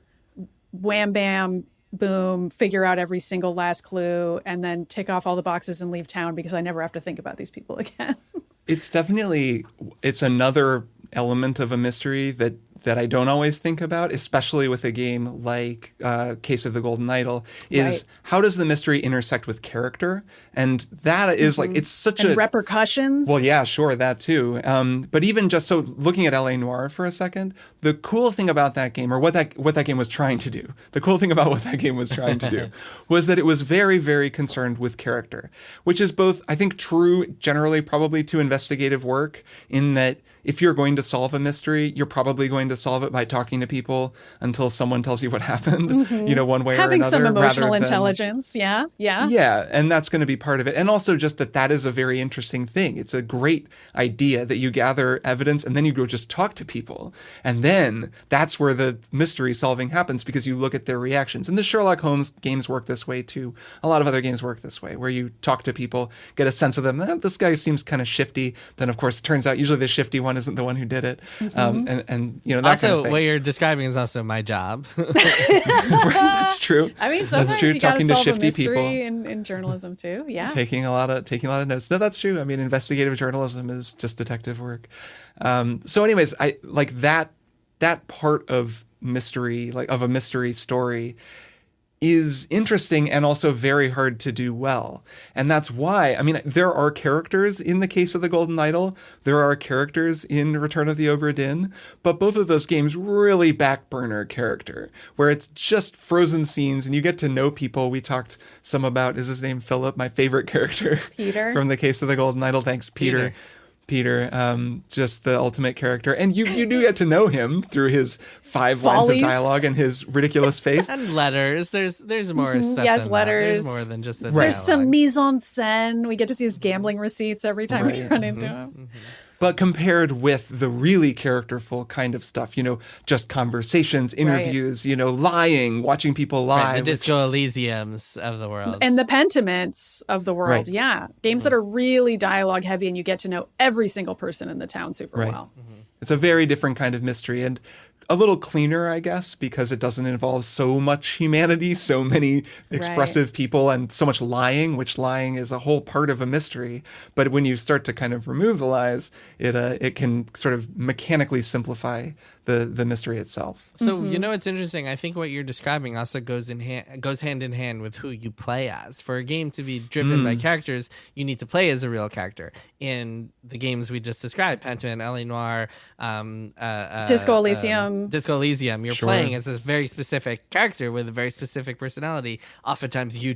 B: wham bam boom figure out every single last clue and then tick off all the boxes and leave town because I never have to think about these people again.
A: It's another element of a mystery that I don't always think about, especially with a game like Case of the Golden Idol, is
B: Right.
A: how does the mystery intersect with character? And that is like, it's such
B: And
A: a...
B: repercussions.
A: Well, yeah, sure, that too. But even just so, looking at L.A. Noire for a second, the cool thing about that game, or what that game was trying to do, the cool thing about what that game was trying to do, was that it was very, very concerned with character, which is both, I think, true generally probably to investigative work, in that if you're going to solve a mystery, you're probably going to solve it by talking to people until someone tells you what happened, one way
B: Having
A: or another.
B: some emotional
A: rather than-
B: intelligence. Yeah.
A: Yeah, and that's going to be part of it. And also just that is a very interesting thing. It's a great idea that you gather evidence and then you go just talk to people. And then that's where the mystery solving happens, because you look at their reactions. And the Sherlock Holmes games work this way too. A lot of other games work this way, where you talk to people, get a sense of them. This guy seems kind of shifty. Then, of course, it turns out usually the shifty one isn't the one who did it. And that
C: Also,
A: kind of thing.
C: what you're describing is also my job.
A: Right, that's true.
B: I mean, sometimes
A: that's true.
B: you got to
A: Talking to
B: solve a
A: shifty
B: mystery
A: people.
B: in journalism too. Yeah.
A: Taking a lot of notes. No, that's true. I mean, investigative journalism is just detective work. So anyways, I like that part of mystery, like of a mystery story, is interesting and also very hard to do well. And that's why, I mean, there are characters in the Case of the Golden Idol. There are characters in Return of the Obra Dinn. But both of those games really back burner character, where it's just frozen scenes and you get to know people. We talked some about, is his name Philip, my favorite character
B: Peter.
A: from the Case of the Golden Idol. Thanks, Peter. Just the ultimate character. And you do get to know him through his 5 lines of
B: Follies.
A: dialogue and his ridiculous face.
C: And letters. There's more stuff.
B: Yes,
C: than
B: letters.
C: That. There's more than just the
B: There's some
C: dialogue.
B: mise en scène. We get to see his gambling receipts every time we
A: Right.
B: run into him.
A: But compared with the really characterful kind of stuff, just conversations, interviews, lying, watching people lie.
C: Right, the Disco Elysiums of the world.
B: And the Pentiments of the world.
A: Right.
B: Yeah. Games that are really dialogue heavy and you get to know every single person in the town super
A: Right.
B: well.
A: It's a very different kind of mystery and a little cleaner, I guess, because it doesn't involve so much humanity, so many expressive people, and so much lying, which lying is a whole part of a mystery. But when you start to kind of remove the lies, it can sort of mechanically simplify the mystery itself.
C: So it's interesting. I think what you're describing also goes hand in hand with who you play as. For a game to be driven by characters, you need to play as a real character. In the games we just described, Pentiment, L.A. Noire,
B: Disco Elysium.
C: Disco Elysium, you're
A: Sure.
C: playing as this very specific character with a very specific personality. Oftentimes you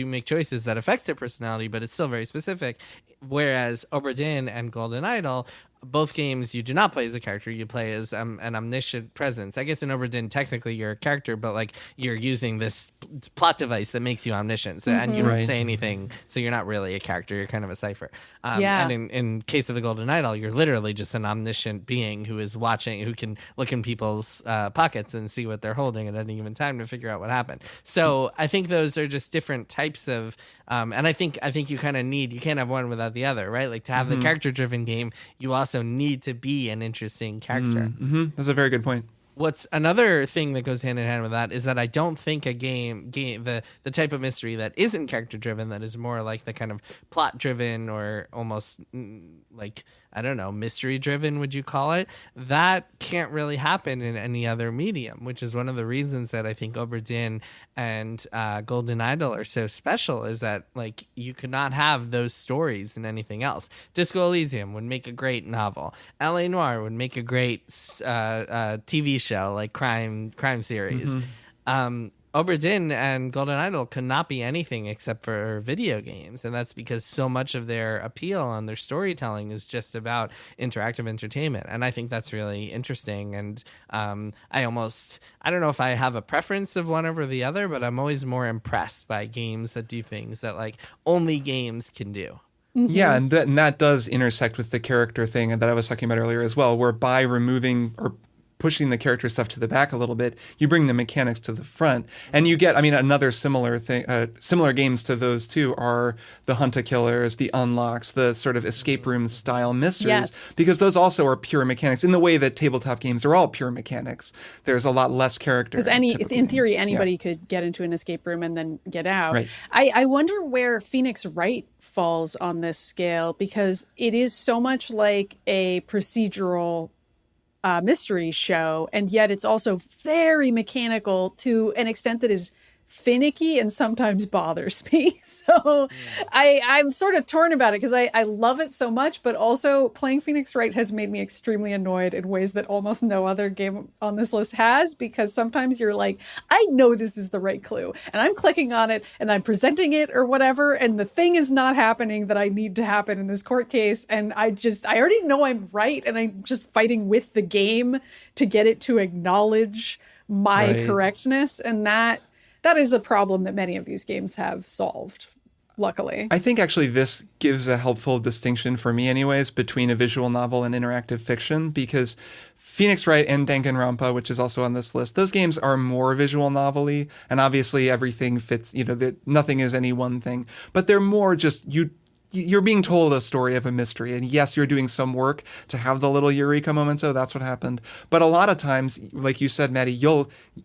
C: make choices that affect their personality, but it's still very specific. Whereas Obra Dinn and Golden Idol, both games you do not play as a character, you play as an omniscient presence. I guess in Obra Dinn technically you're a character, but like you're using this plot device that makes you omniscient, so and you don't say anything, so you're not really a character, you're kind of a cipher. And in case of the Golden Idol, you're literally just an omniscient being who is watching, who can look in people's pockets and see what they're holding at any given time to figure out what happened. So I think those are just different types of and I think you kind of need, you can't have one without the other, right? Like to have the character driven game, you also need to be an interesting character.
A: That's a very good point.
C: What's another thing that goes hand in hand with that is that I don't think a game the type of mystery that isn't character driven, that is more like the kind of plot driven or almost like, I don't know, mystery driven, would you call it? That can't really happen in any other medium, which is one of the reasons that I think Obra Dinn and Golden Idol are so special, is that like you could not have those stories in anything else. Disco Elysium would make a great novel. L.A. Noire would make a great TV show, like crime series. Obra Dinn and Golden Idol could not be anything except for video games, and that's because so much of their appeal and their storytelling is just about interactive entertainment, and I think that's really interesting. And I don't know if I have a preference of one over the other, but I'm always more impressed by games that do things that like only games can do.
A: Yeah, and that does intersect with the character thing that I was talking about earlier as well, where by removing or pushing the character stuff to the back a little bit, you bring the mechanics to the front, and you get, I mean, another similar thing, similar games to those two are the Hunt-A-Killers, the Unlocks, the sort of escape room style mysteries, because those also are pure mechanics in the way that tabletop games are all pure mechanics. There's a lot less character.
B: Because in theory, anybody could get into an escape room and then get out. Right. I wonder where Phoenix Wright falls on this scale, because it is so much like a procedural mystery show, and yet it's also very mechanical to an extent that is finicky and sometimes bothers me. So I'm sort of torn about it because I love it so much, but also playing Phoenix Wright has made me extremely annoyed in ways that almost no other game on this list has, because sometimes you're like, I know this is the right clue and I'm clicking on it and I'm presenting it or whatever, and the thing is not happening that I need to happen in this court case, and I already know I'm right, and I'm just fighting with the game to get it to acknowledge my correctness, and that is a problem that many of these games have solved, luckily.
A: I think actually this gives a helpful distinction for me anyways between a visual novel and interactive fiction, because Phoenix Wright and Danganronpa, which is also on this list, those games are more visual novel-y, and obviously everything fits, nothing is any one thing, but they're more just you're being told a story of a mystery, and yes, you're doing some work to have the little eureka moment. So that's what happened. But a lot of times, like you said, Maddy,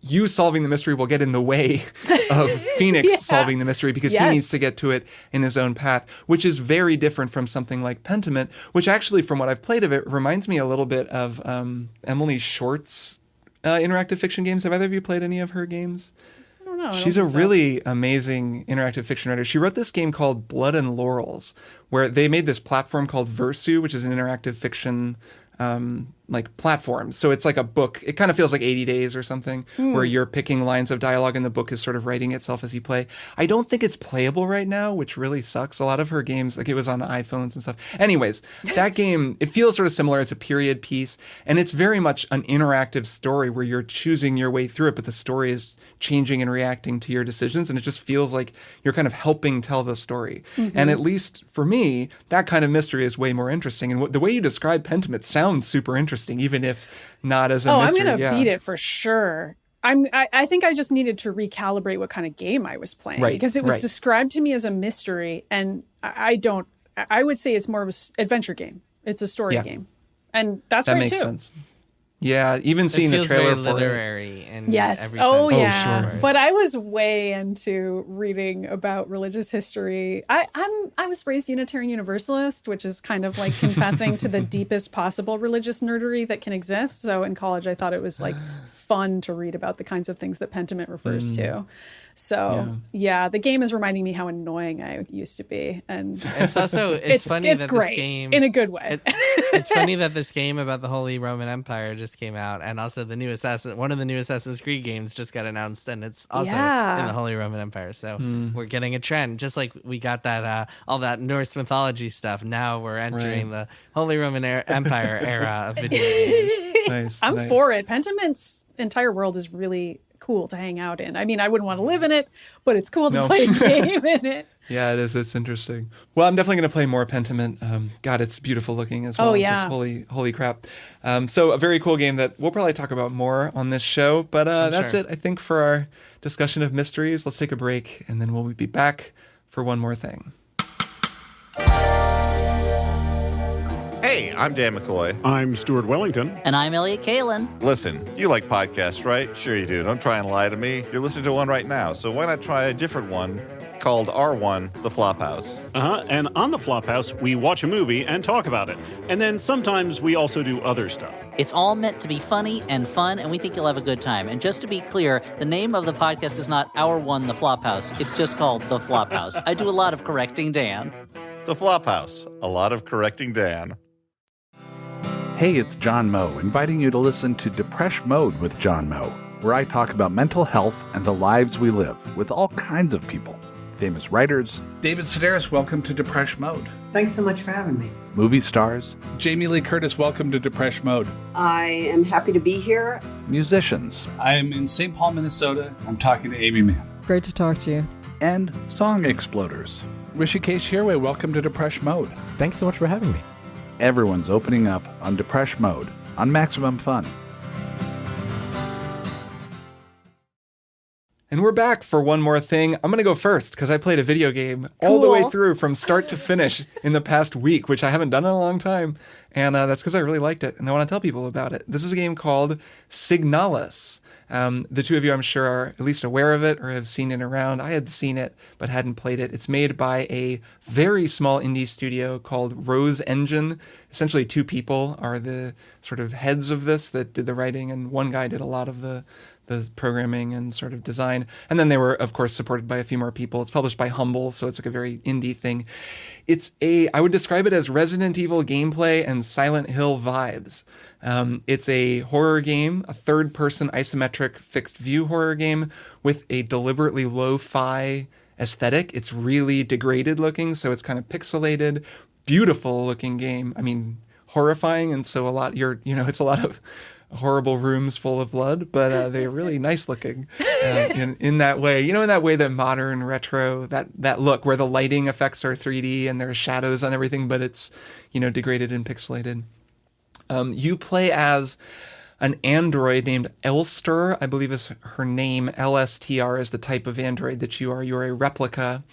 A: you solving the mystery will get in the way of Phoenix solving the mystery, because he needs to get to it in his own path, which is very different from something like Pentiment, which actually, from what I've played of it, reminds me a little bit of Emily Short's interactive fiction games. Have either of you played any of her games? She's a really amazing interactive fiction writer. She wrote this game called Blood and Laurels, where they made this platform called Versu, which is an interactive fiction like platform. So it's like a book. It kind of feels like 80 Days or something, where you're picking lines of dialogue and the book is sort of writing itself as you play. I don't think it's playable right now, which really sucks. A lot of her games, like it was on iPhones and stuff. Anyways, that game, it feels sort of similar. It's a period piece, and it's very much an interactive story where you're choosing your way through it, but the story is changing and reacting to your decisions, and it just feels like you're kind of helping tell the story. And at least for me, that kind of mystery is way more interesting. And the way you describe Pentiment sounds super interesting, even if not as a mystery.
B: I'm going to beat it for sure. I think I just needed to recalibrate what kind of game I was playing, because it was described to me as a mystery, and I would say it's more of an adventure game. It's a story game. And that's
A: that
B: great
A: makes
B: too.
A: sense. Yeah, even seeing the trailer
C: very
A: for
C: literary
A: it.
C: And
B: yes.
C: every
B: Oh,
C: sense.
B: yeah.
A: Sure.
B: But I was way into reading about religious history. I was raised Unitarian Universalist, which is kind of like confessing to the deepest possible religious nerdery that can exist. So in college, I thought it was like fun to read about the kinds of things that Pentiment refers to. So yeah, the game is reminding me how annoying I used to be, and
C: it's funny
B: it's
C: that
B: great
C: this game,
B: in a good way.
C: It's funny that this game about the Holy Roman Empire just just came out, and also one of the new Assassin's Creed games just got announced, and it's also
B: Yeah.
C: in the Holy Roman Empire. So we're getting a trend, just like we got that all that Norse mythology stuff. Now we're entering the Holy Roman Empire era of video games.
A: Nice.
B: I'm
A: nice.
B: for it. Pentiment's entire world is really cool to hang out in. I mean, I wouldn't want to live in it, but it's cool to play a game in it.
A: Yeah, it is. It's interesting. Well, I'm definitely going to play more Pentiment. God, it's beautiful looking as well.
B: Oh, yeah.
A: Just holy crap. So a very cool game that we'll probably talk about more on this show. But that's
C: sure.
A: it, I think, for our discussion of mysteries. Let's take a break, and then we'll be back for one more thing.
D: Hey, I'm Dan McCoy.
E: I'm Stuart Wellington.
F: And I'm Elliot Kalin.
D: Listen, you like podcasts, right? Sure you do. Don't try and lie to me. You're listening to one right now, so why not try a different one called R1, The Flophouse?
E: And on the Flophouse, we watch a movie and talk about it. And then sometimes we also do other stuff.
F: It's all meant to be funny and fun, and we think you'll have a good time. And just to be clear, the name of the podcast is not Our One, The Flophouse. It's just called The Flophouse. I do a lot of correcting Dan.
D: The Flophouse. A lot of correcting Dan.
G: Hey, it's John Moe, inviting you to listen to Depresh Mode with John Moe, where I talk about mental health and the lives we live with all kinds of people. Famous writers. David Sedaris, welcome to Depresh Mode.
H: Thanks so much for having me.
G: Movie stars.
I: Jamie Lee Curtis, welcome to Depresh Mode.
H: I am happy to be here.
G: Musicians.
I: I am in St. Paul, Minnesota. I'm talking to Amy Mann.
J: Great to talk to you.
G: And song exploders. Rishikesh Hirway, welcome to Depresh Mode.
K: Thanks so much for having me.
G: Everyone's opening up on Depresh Mode on Maximum Fun.
A: And we're back for one more thing. I'm going to go first because I played a video game all the way through from start to finish in the past week, which I haven't done in a long time. And that's because I really liked it, and I want to tell people about it. This is a game called Signalis. The two of you, I'm sure, are at least aware of it or have seen it around. I had seen it, but hadn't played it. It's made by a very small indie studio called Rose Engine. Essentially, two people are the sort of heads of this that did the writing, and one guy did a lot of the programming and sort of design. And then they were, of course, supported by a few more people. It's published by Humble, so it's like a very indie thing. I would describe it as Resident Evil gameplay and Silent Hill vibes. It's a horror game, a third-person isometric fixed-view horror game with a deliberately lo-fi aesthetic. It's really degraded looking, so it's kind of pixelated, beautiful-looking game. I mean, horrifying, and so it's a lot of horrible rooms full of blood, but they're really nice looking in that way. In that way that modern retro, that look where the lighting effects are 3D and there are shadows on everything, but it's, degraded and pixelated. You play as an android named Elster, I believe is her name. LSTR is the type of android that you are. You're a replica.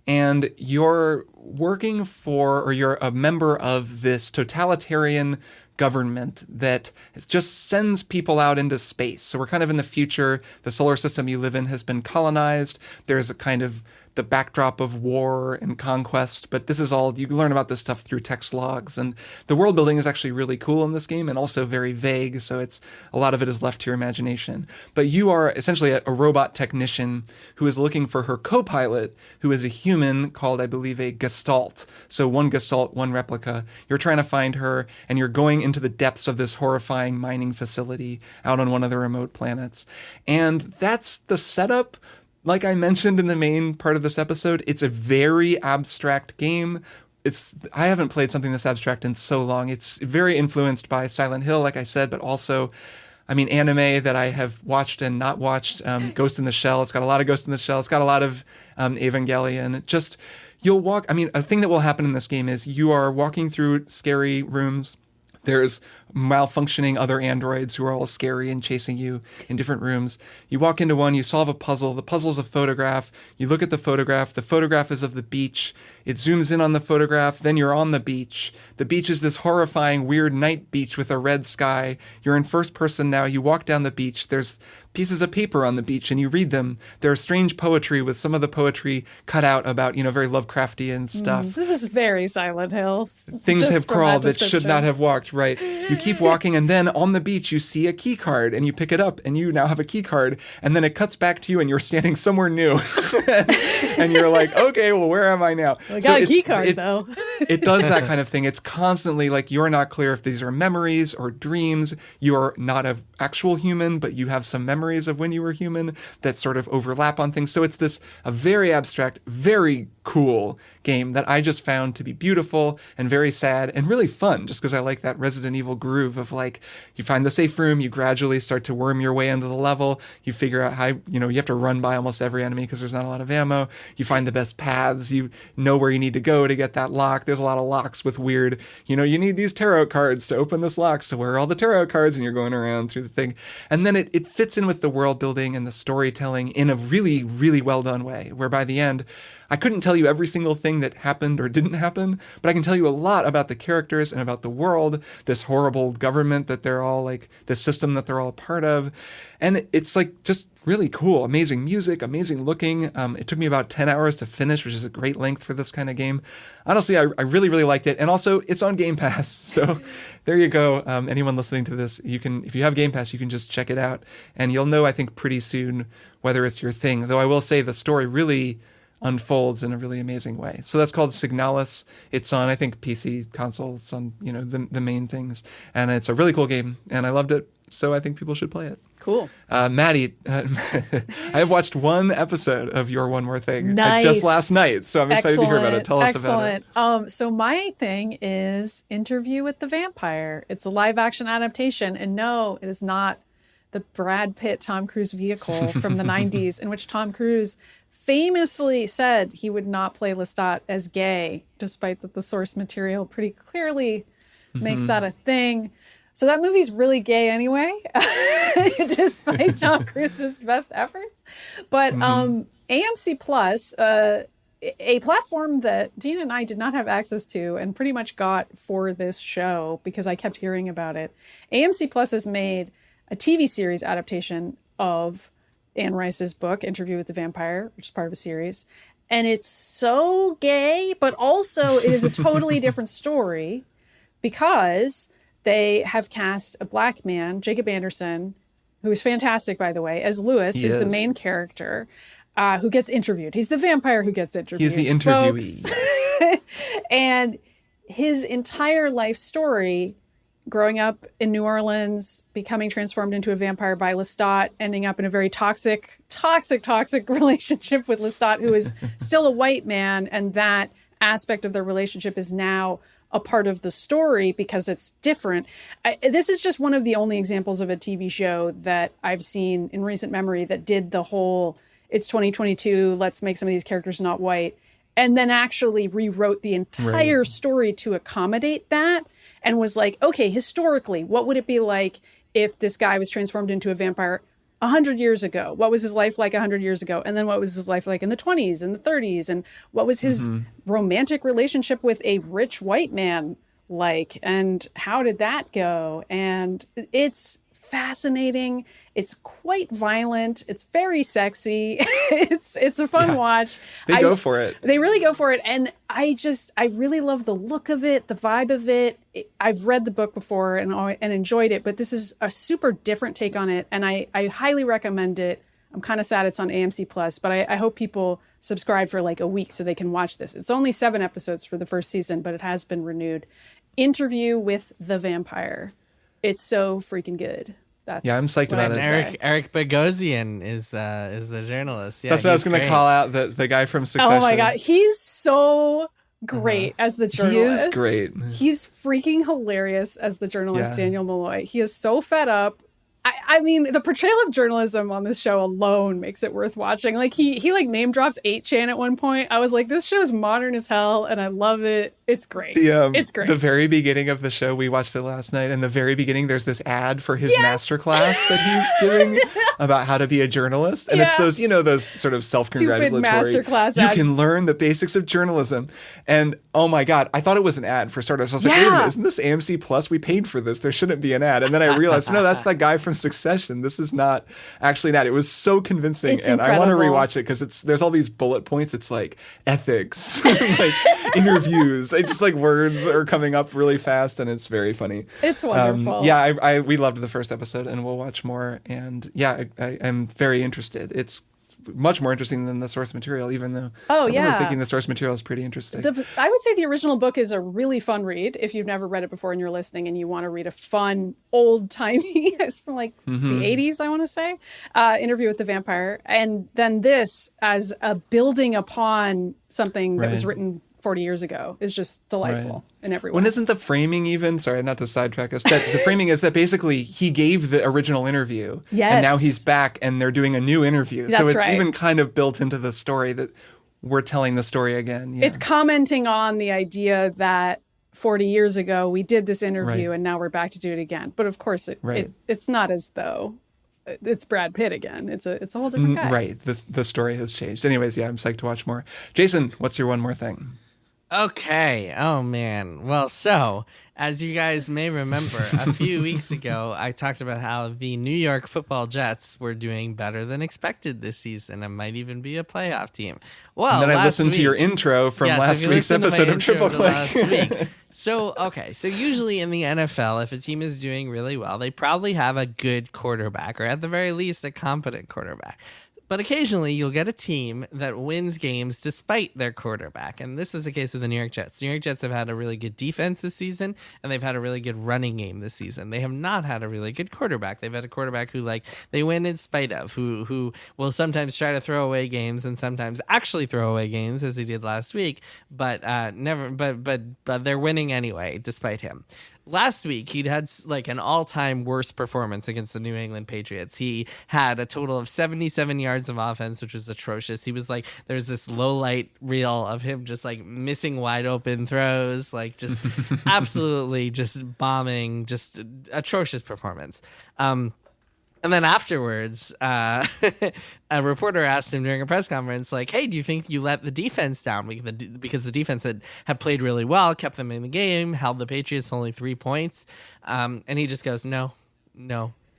A: And you're working for, or you're a member of this totalitarian government that just sends people out into space. So we're kind of in the future. The solar system you live in has been colonized. There's a kind of the backdrop of war and conquest, but this is all, you learn about this stuff through text logs, and the world building is actually really cool in this game and also very vague, so a lot of it is left to your imagination. But you are essentially a robot technician who is looking for her co-pilot, who is a human called, I believe, a Gestalt. So one Gestalt, one replica. You're trying to find her, and you're going into the depths of this horrifying mining facility out on one of the remote planets. And that's the setup. Like I mentioned in the main part of this episode, it's a very abstract game. I haven't played something this abstract in so long. It's very influenced by Silent Hill, like I said, but also, anime that I have watched and not watched. Ghost in the Shell. It's got a lot of Ghost in the Shell. It's got a lot of Evangelion. You'll walk. A thing that will happen in this game is you are walking through scary rooms. There's malfunctioning other androids who are all scary and chasing you in different rooms. You walk into one, you solve a puzzle. The puzzle's a photograph. You look at the photograph. The photograph is of the beach. It zooms in on the photograph. Then you're on the beach. The beach is this horrifying, weird night beach with a red sky. You're in first person now. You walk down the beach. There's pieces of paper on the beach and you read them. There's strange poetry with some of the poetry cut out about, very Lovecraftian stuff.
B: This is very Silent Hill.
A: Things have crawled that should not have walked, right? You keep walking, and then on the beach you see a key card and you pick it up and you now have a key card, and then it cuts back to you and you're standing somewhere new. And you're like, okay, well, where am I now?
B: I got a
A: it's-
B: key card though.
A: It does that kind of thing. It's constantly like you're not clear if these are memories or dreams. You're not an actual human, but you have some memories of when you were human that sort of overlap on things. So it's a very abstract, very cool game that I just found to be beautiful and very sad and really fun, just because I like that Resident Evil groove of like, you find the safe room, you gradually start to worm your way into the level, you figure out how, you have to run by almost every enemy because there's not a lot of ammo, you find the best paths, you know where you need to go to get that lock. There's a lot of locks with weird, you need these tarot cards to open this lock, so where are all the tarot cards? And you're going around through the thing. And then it fits in with the world building and the storytelling in a really, really well done way, where by the end, I couldn't tell you every single thing that happened or didn't happen, but I can tell you a lot about the characters and about the world, this horrible government that they're all like, this system that they're all part of. And it's like just really cool, amazing music, amazing looking. It took me about 10 hours to finish, which is a great length for this kind of game. Honestly, I really, really liked it. And also it's on Game Pass. So there you go. Anyone listening to this, if you have Game Pass, you can just check it out and you'll know, I think pretty soon, whether it's your thing. Though I will say the story really unfolds in a really amazing way. So that's called Signalis. It's on, I think, PC, console. It's on, the main things. And it's a really cool game, and I loved it. So I think people should play it.
B: Cool.
A: Maddy, I have watched one episode of Your One More Thing
B: Nice.
A: just last night. So I'm excited to hear about it. Tell us about it.
B: So my thing is Interview with the Vampire. It's a live action adaptation. And no, it is not the Brad Pitt, Tom Cruise vehicle from the 90s in which Tom Cruise famously said he would not play Lestat as gay, despite that the source material pretty clearly makes that a thing. So that movie's really gay anyway, despite Tom Cruise's best efforts. But AMC Plus, a platform that Dean and I did not have access to and pretty much got for this show because I kept hearing about it. AMC Plus has made a TV series adaptation of Anne Rice's book, Interview with the Vampire, which is part of a series. And it's so gay, but also it is a totally different story because they have cast a black man, Jacob Anderson, who is fantastic, by the way, as Lewis, who's the main character, who gets interviewed. He's the vampire who gets interviewed.
A: He's the interviewee.
B: And his entire life story, growing up in New Orleans, becoming transformed into a vampire by Lestat, ending up in a very toxic relationship with Lestat, who is still a white man. And that aspect of their relationship is now a part of the story because it's different. This is just one of the only examples of a TV show that I've seen in recent memory that did the whole, it's 2022, let's make some of these characters not white, and then actually rewrote the entire story to accommodate that. And was like, okay, historically, what would it be like if this guy was transformed into a vampire 100 years ago? What was his life like 100 years ago? And then what was his life like in the 20s and the 30s? And what was his romantic relationship with a rich white man like? And how did that go? And it's fascinating. It's quite violent. It's very sexy. It's a fun watch.
A: They go for it.
B: They really go for it. And I really love the look of it, the vibe of it. I've read the book before and enjoyed it, but this is a super different take on it. And I highly recommend it. I'm kind of sad it's on AMC Plus, but I hope people subscribe for like a week so they can watch this. It's only 7 episodes for the first season, but it has been renewed. Interview with the Vampire. It's so freaking good.
A: I'm psyched about it.
C: Eric Bogosian is the journalist. Yeah,
A: that's what I was going to call out, the guy from Succession.
B: Oh my God. He's so great as the journalist.
A: He is great.
B: He's freaking hilarious as the journalist, Daniel Malloy. He is so fed up. I mean, the portrayal of journalism on this show alone makes it worth watching. Like he like name drops 8chan at one point. I was like, this show is modern as hell and I love it. It's great. It's great.
A: The very beginning of the show, we watched it last night, and the very beginning, there's this ad for his masterclass that he's giving about how to be a journalist. And it's those, those sort of self-congratulatory,
B: masterclass
A: you
B: ads.
A: can learn the basics of journalism. And oh my God, I thought it was an ad for starters. I was like, wait a minute, isn't this AMC Plus? We paid for this. There shouldn't be an ad. And then I realized, no, that's that guy from Succession. This is not actually an ad. It was so convincing.
B: It's
A: and
B: incredible.
A: I want to rewatch it because there's all these bullet points. It's like ethics, like interviews. It's just like words are coming up really fast, and it's very funny.
B: It's wonderful.
A: We loved the first episode, and we'll watch more. And I'm very interested. It's much more interesting than the source material, even though
B: Oh,
A: I remember
B: yeah.
A: thinking the source material is pretty interesting.
B: I would say the original book is a really fun read if you've never read it before and you're listening and you want to read a fun, old-timey, it's from like the 80s, I want to say, Interview with the Vampire. And then this, as a building upon something that was written 40 years ago, is just delightful in every way.
A: When isn't the framing even, sorry, not to sidetrack us, that the framing is that basically he gave the original interview, and now he's back and they're doing a new interview. So it's even kind of built into the story that we're telling the story again. Yeah.
B: It's commenting on the idea that 40 years ago we did this interview and now we're back to do it again. But of course, it's not as though it's Brad Pitt again. It's a whole different guy.
A: Right. The story has changed. Anyways, yeah, I'm psyched to watch more. Jason, what's your one more thing?
C: Okay. Oh, man. Well, so as you guys may remember, a few weeks ago, I talked about how the New York Football Jets were doing better than expected this season and might even be a playoff team. Well,
A: and then I listened to your intro from last week's episode of Triple Click.
C: So usually in the NFL, if a team is doing really well, they probably have a good quarterback, or at the very least, a competent quarterback. But occasionally you'll get a team that wins games despite their quarterback. And this was the case with the New York Jets. The New York Jets have had a really good defense this season, and they've had a really good running game this season. They have not had a really good quarterback. They've had a quarterback who they win in spite of, who will sometimes try to throw away games and sometimes actually throw away games, as he did last week, but they're winning anyway, despite him. Last week, he'd had an all-time worst performance against the New England Patriots. He had a total of 77 yards of offense, which was atrocious. He was there's this low-light reel of him just missing wide-open throws, just absolutely just bombing, just atrocious performance. And then afterwards, a reporter asked him during a press conference, hey, do you think you let the defense down? Because the defense had played really well, kept them in the game, held the Patriots to only 3 points. And he just goes, no.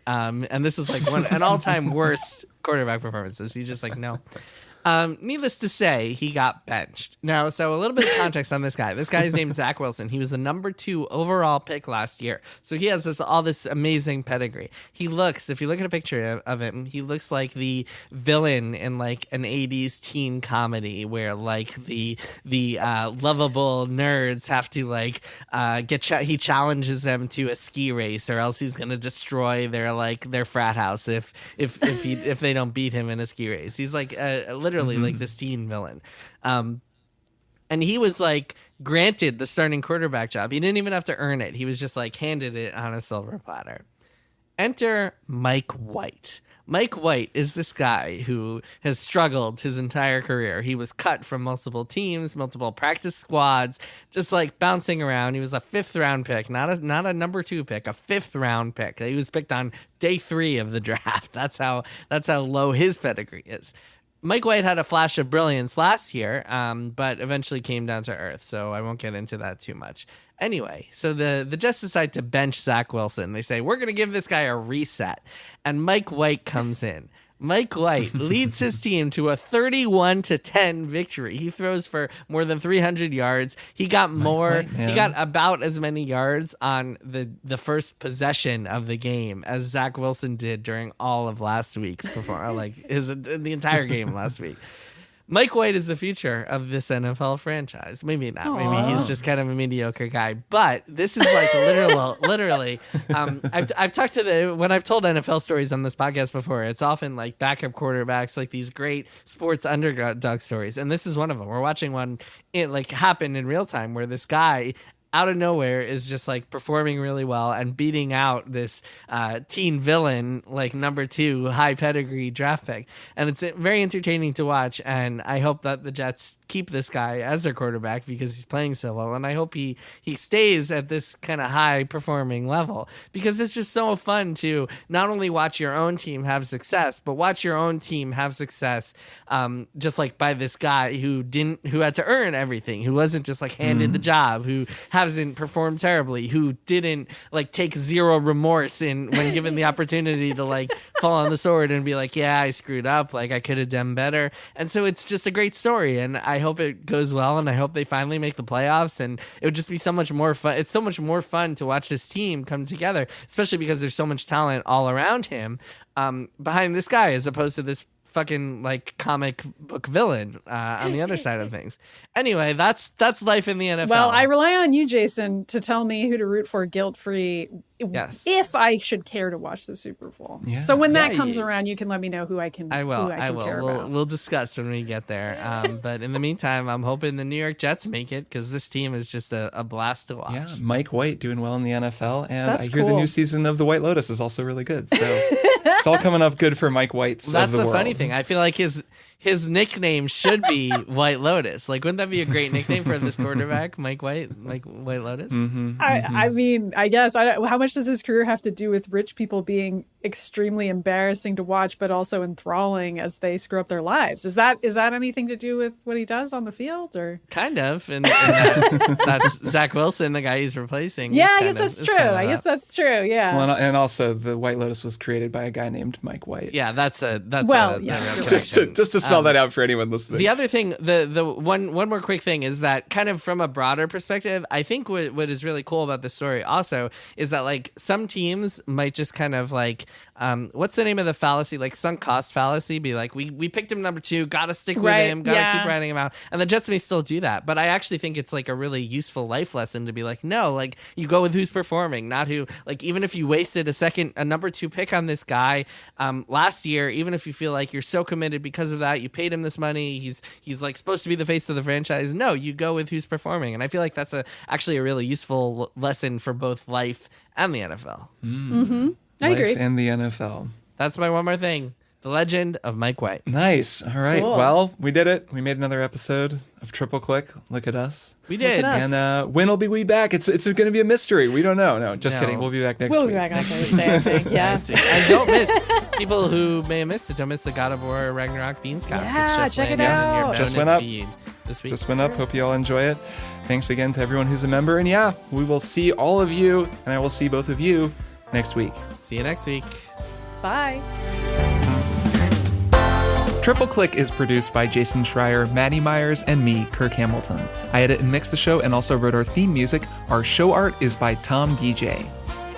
C: And this is an all-time worst quarterback performances. He's just no. Needless to say, he got benched. Now, so a little bit of context on this guy. This guy's name is Zach Wilson. He was the number 2 overall pick last year. So he has all this amazing pedigree. He looks, if you look at a picture of him, he looks like the villain in an 80s teen comedy where the lovable nerds have to he challenges them to a ski race, or else he's going to destroy their frat house if they don't beat him in a ski race. He's literally this teen villain. And he was granted the starting quarterback job. He didn't even have to earn it. He was just handed it on a silver platter. Enter Mike White. Mike White is this guy who has struggled his entire career. He was cut from multiple teams, multiple practice squads, just bouncing around. He was a 5th round pick, not a number 2 pick, a 5th round pick. He was picked on day 3 of the draft. That's how low his pedigree is. Mike White had a flash of brilliance last year, but eventually came down to earth, so I won't get into that too much. Anyway, so the Jets decide to bench Zach Wilson. They say, we're going to give this guy a reset. And Mike White comes in. Mike White leads his team to a 31-10 victory. He throws for more than 300 yards. He got he got about as many yards on the first possession of the game as Zach Wilson did during all of last week's performance, the entire game last week. Mike White is the future of this NFL franchise. Maybe not.
B: Aww.
C: Maybe he's just kind of a mediocre guy. But this is literally. I've talked to when I've told NFL stories on this podcast before, it's often backup quarterbacks, these great sports underdog stories. And this is one of them. We're watching one happen in real time where this guy out of nowhere is just performing really well and beating out this teen villain, number 2 high pedigree draft pick. And it's very entertaining to watch. And I hope that the Jets keep this guy as their quarterback because he's playing so well. And I hope he stays at this kind of high performing level, because it's just so fun to not only watch your own team have success, but watch your own team have success just by this guy who had to earn everything, who wasn't just handed the job, who hasn't performed terribly, who didn't take zero remorse when given the opportunity to fall on the sword and be yeah, I screwed up, I could have done better. And so it's just a great story, and I hope it goes well, and I hope they finally make the playoffs, and it would just be so much more fun. It's so much more fun to watch this team come together, especially because there's so much talent all around him behind this guy, as opposed to this fucking like comic book villain on the other side of things. Anyway, that's life in the NFL.
B: Well, I rely on you, Jason, to tell me who to root for guilt-free.
C: Yes.
B: If I should care to watch the Super Bowl.
A: Yeah.
B: So when that comes around, you can let me know who I can.
C: I will.
B: Who I will.
C: Care
B: about.
C: We'll discuss when we get there. But in the meantime, I'm hoping the New York Jets make it because this team is just a blast to watch.
A: Yeah, Mike White doing well in the NFL, and
B: That's
A: I hear the
B: cool.
A: new season of The White Lotus is also really good. So it's all coming up good for Mike White's.
C: Well, that's
A: of the
C: the funny
A: world.
C: thing. I feel like his nickname should be White Lotus. Like, wouldn't that be a great nickname for this quarterback, Mike White, like White Lotus?
B: I mean, I guess. How much does his career have to do with rich people being extremely embarrassing to watch, but also enthralling as they screw up their lives? Is that anything to do with what he does on the field, or
C: Kind of, and that's Zach Wilson, the guy he's replacing.
B: Yeah, I guess that's true. I guess that's true. Yeah.
A: Well, and also the White Lotus was created by a guy named Mike White.
C: Yeah, that's
B: Well, yes,
C: the
B: you're
C: real
A: Just
C: connection.
A: to spell that out for anyone listening.
C: The other thing, the one more quick thing is that kind of from a broader perspective, I think what is really cool about this story also is that like some teams might just kind of like, what's the name of the fallacy? Like sunk cost fallacy, be like, we picked him number 2, gotta stick with
B: Right,
C: him, gotta
B: yeah.
C: keep writing him out. And the Jets may still do that, but I actually think it's like a really useful life lesson to be like, no, like you go with who's performing, not who, like even if you wasted a number 2 pick on this guy last year, even if you feel like you're so committed because of that, you paid him this money, he's like supposed to be the face of the franchise. No, you go with who's performing. And I feel like that's actually a really useful lesson for both life and the NFL.
B: I agree.
A: Life and the NFL.
C: That's my one more thing. The legend of Mike White.
A: Nice. All right.
B: Cool.
A: Well, we did it. We made another episode of Triple Click. Look at us.
C: We did.
B: at us.
A: And when will we back? It's going to be a mystery. We don't know. No, just
C: No.
A: kidding. We'll be back next
B: We'll
A: week.
B: be back on Thursday, I think. Yeah.
C: And don't miss people who may have missed it. Don't miss the God of War Ragnarok Beanscast,
B: Yeah,
C: which just
B: check it
C: landed in your
B: out.
C: bonus
A: Just went up.
C: feed this week.
A: Just went up. Hope you all enjoy it. Thanks again to everyone who's a member. And yeah, we will see all of you, and I will see both of you next week.
C: See you next week.
B: Bye.
A: Triple Click is produced by Jason Schreier, Maddy Myers, and me, Kirk Hamilton. I edit and mix the show and also wrote our theme music. Our show art is by Tom DJ.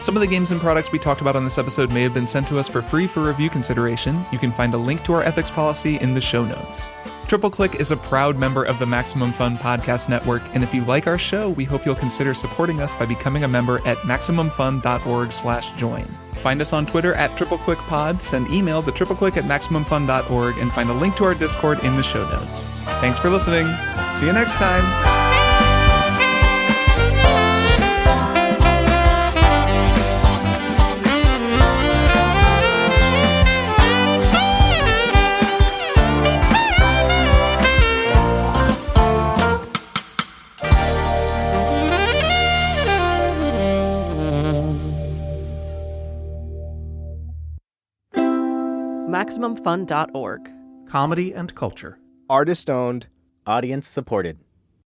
A: Some of the games and products we talked about on this episode may have been sent to us for free for review consideration. You can find a link to our ethics policy in the show notes. Triple Click is a proud member of the Maximum Fun Podcast Network, and if you like our show, we hope you'll consider supporting us by becoming a member at MaximumFun.org/join. Find us on Twitter at TripleClickPod, send email to tripleclick@MaximumFun.org, and find a link to our Discord in the show notes. Thanks for listening. See you next time.
J: MaximumFun.org.
K: Comedy and culture.
L: Artist owned. Audience supported.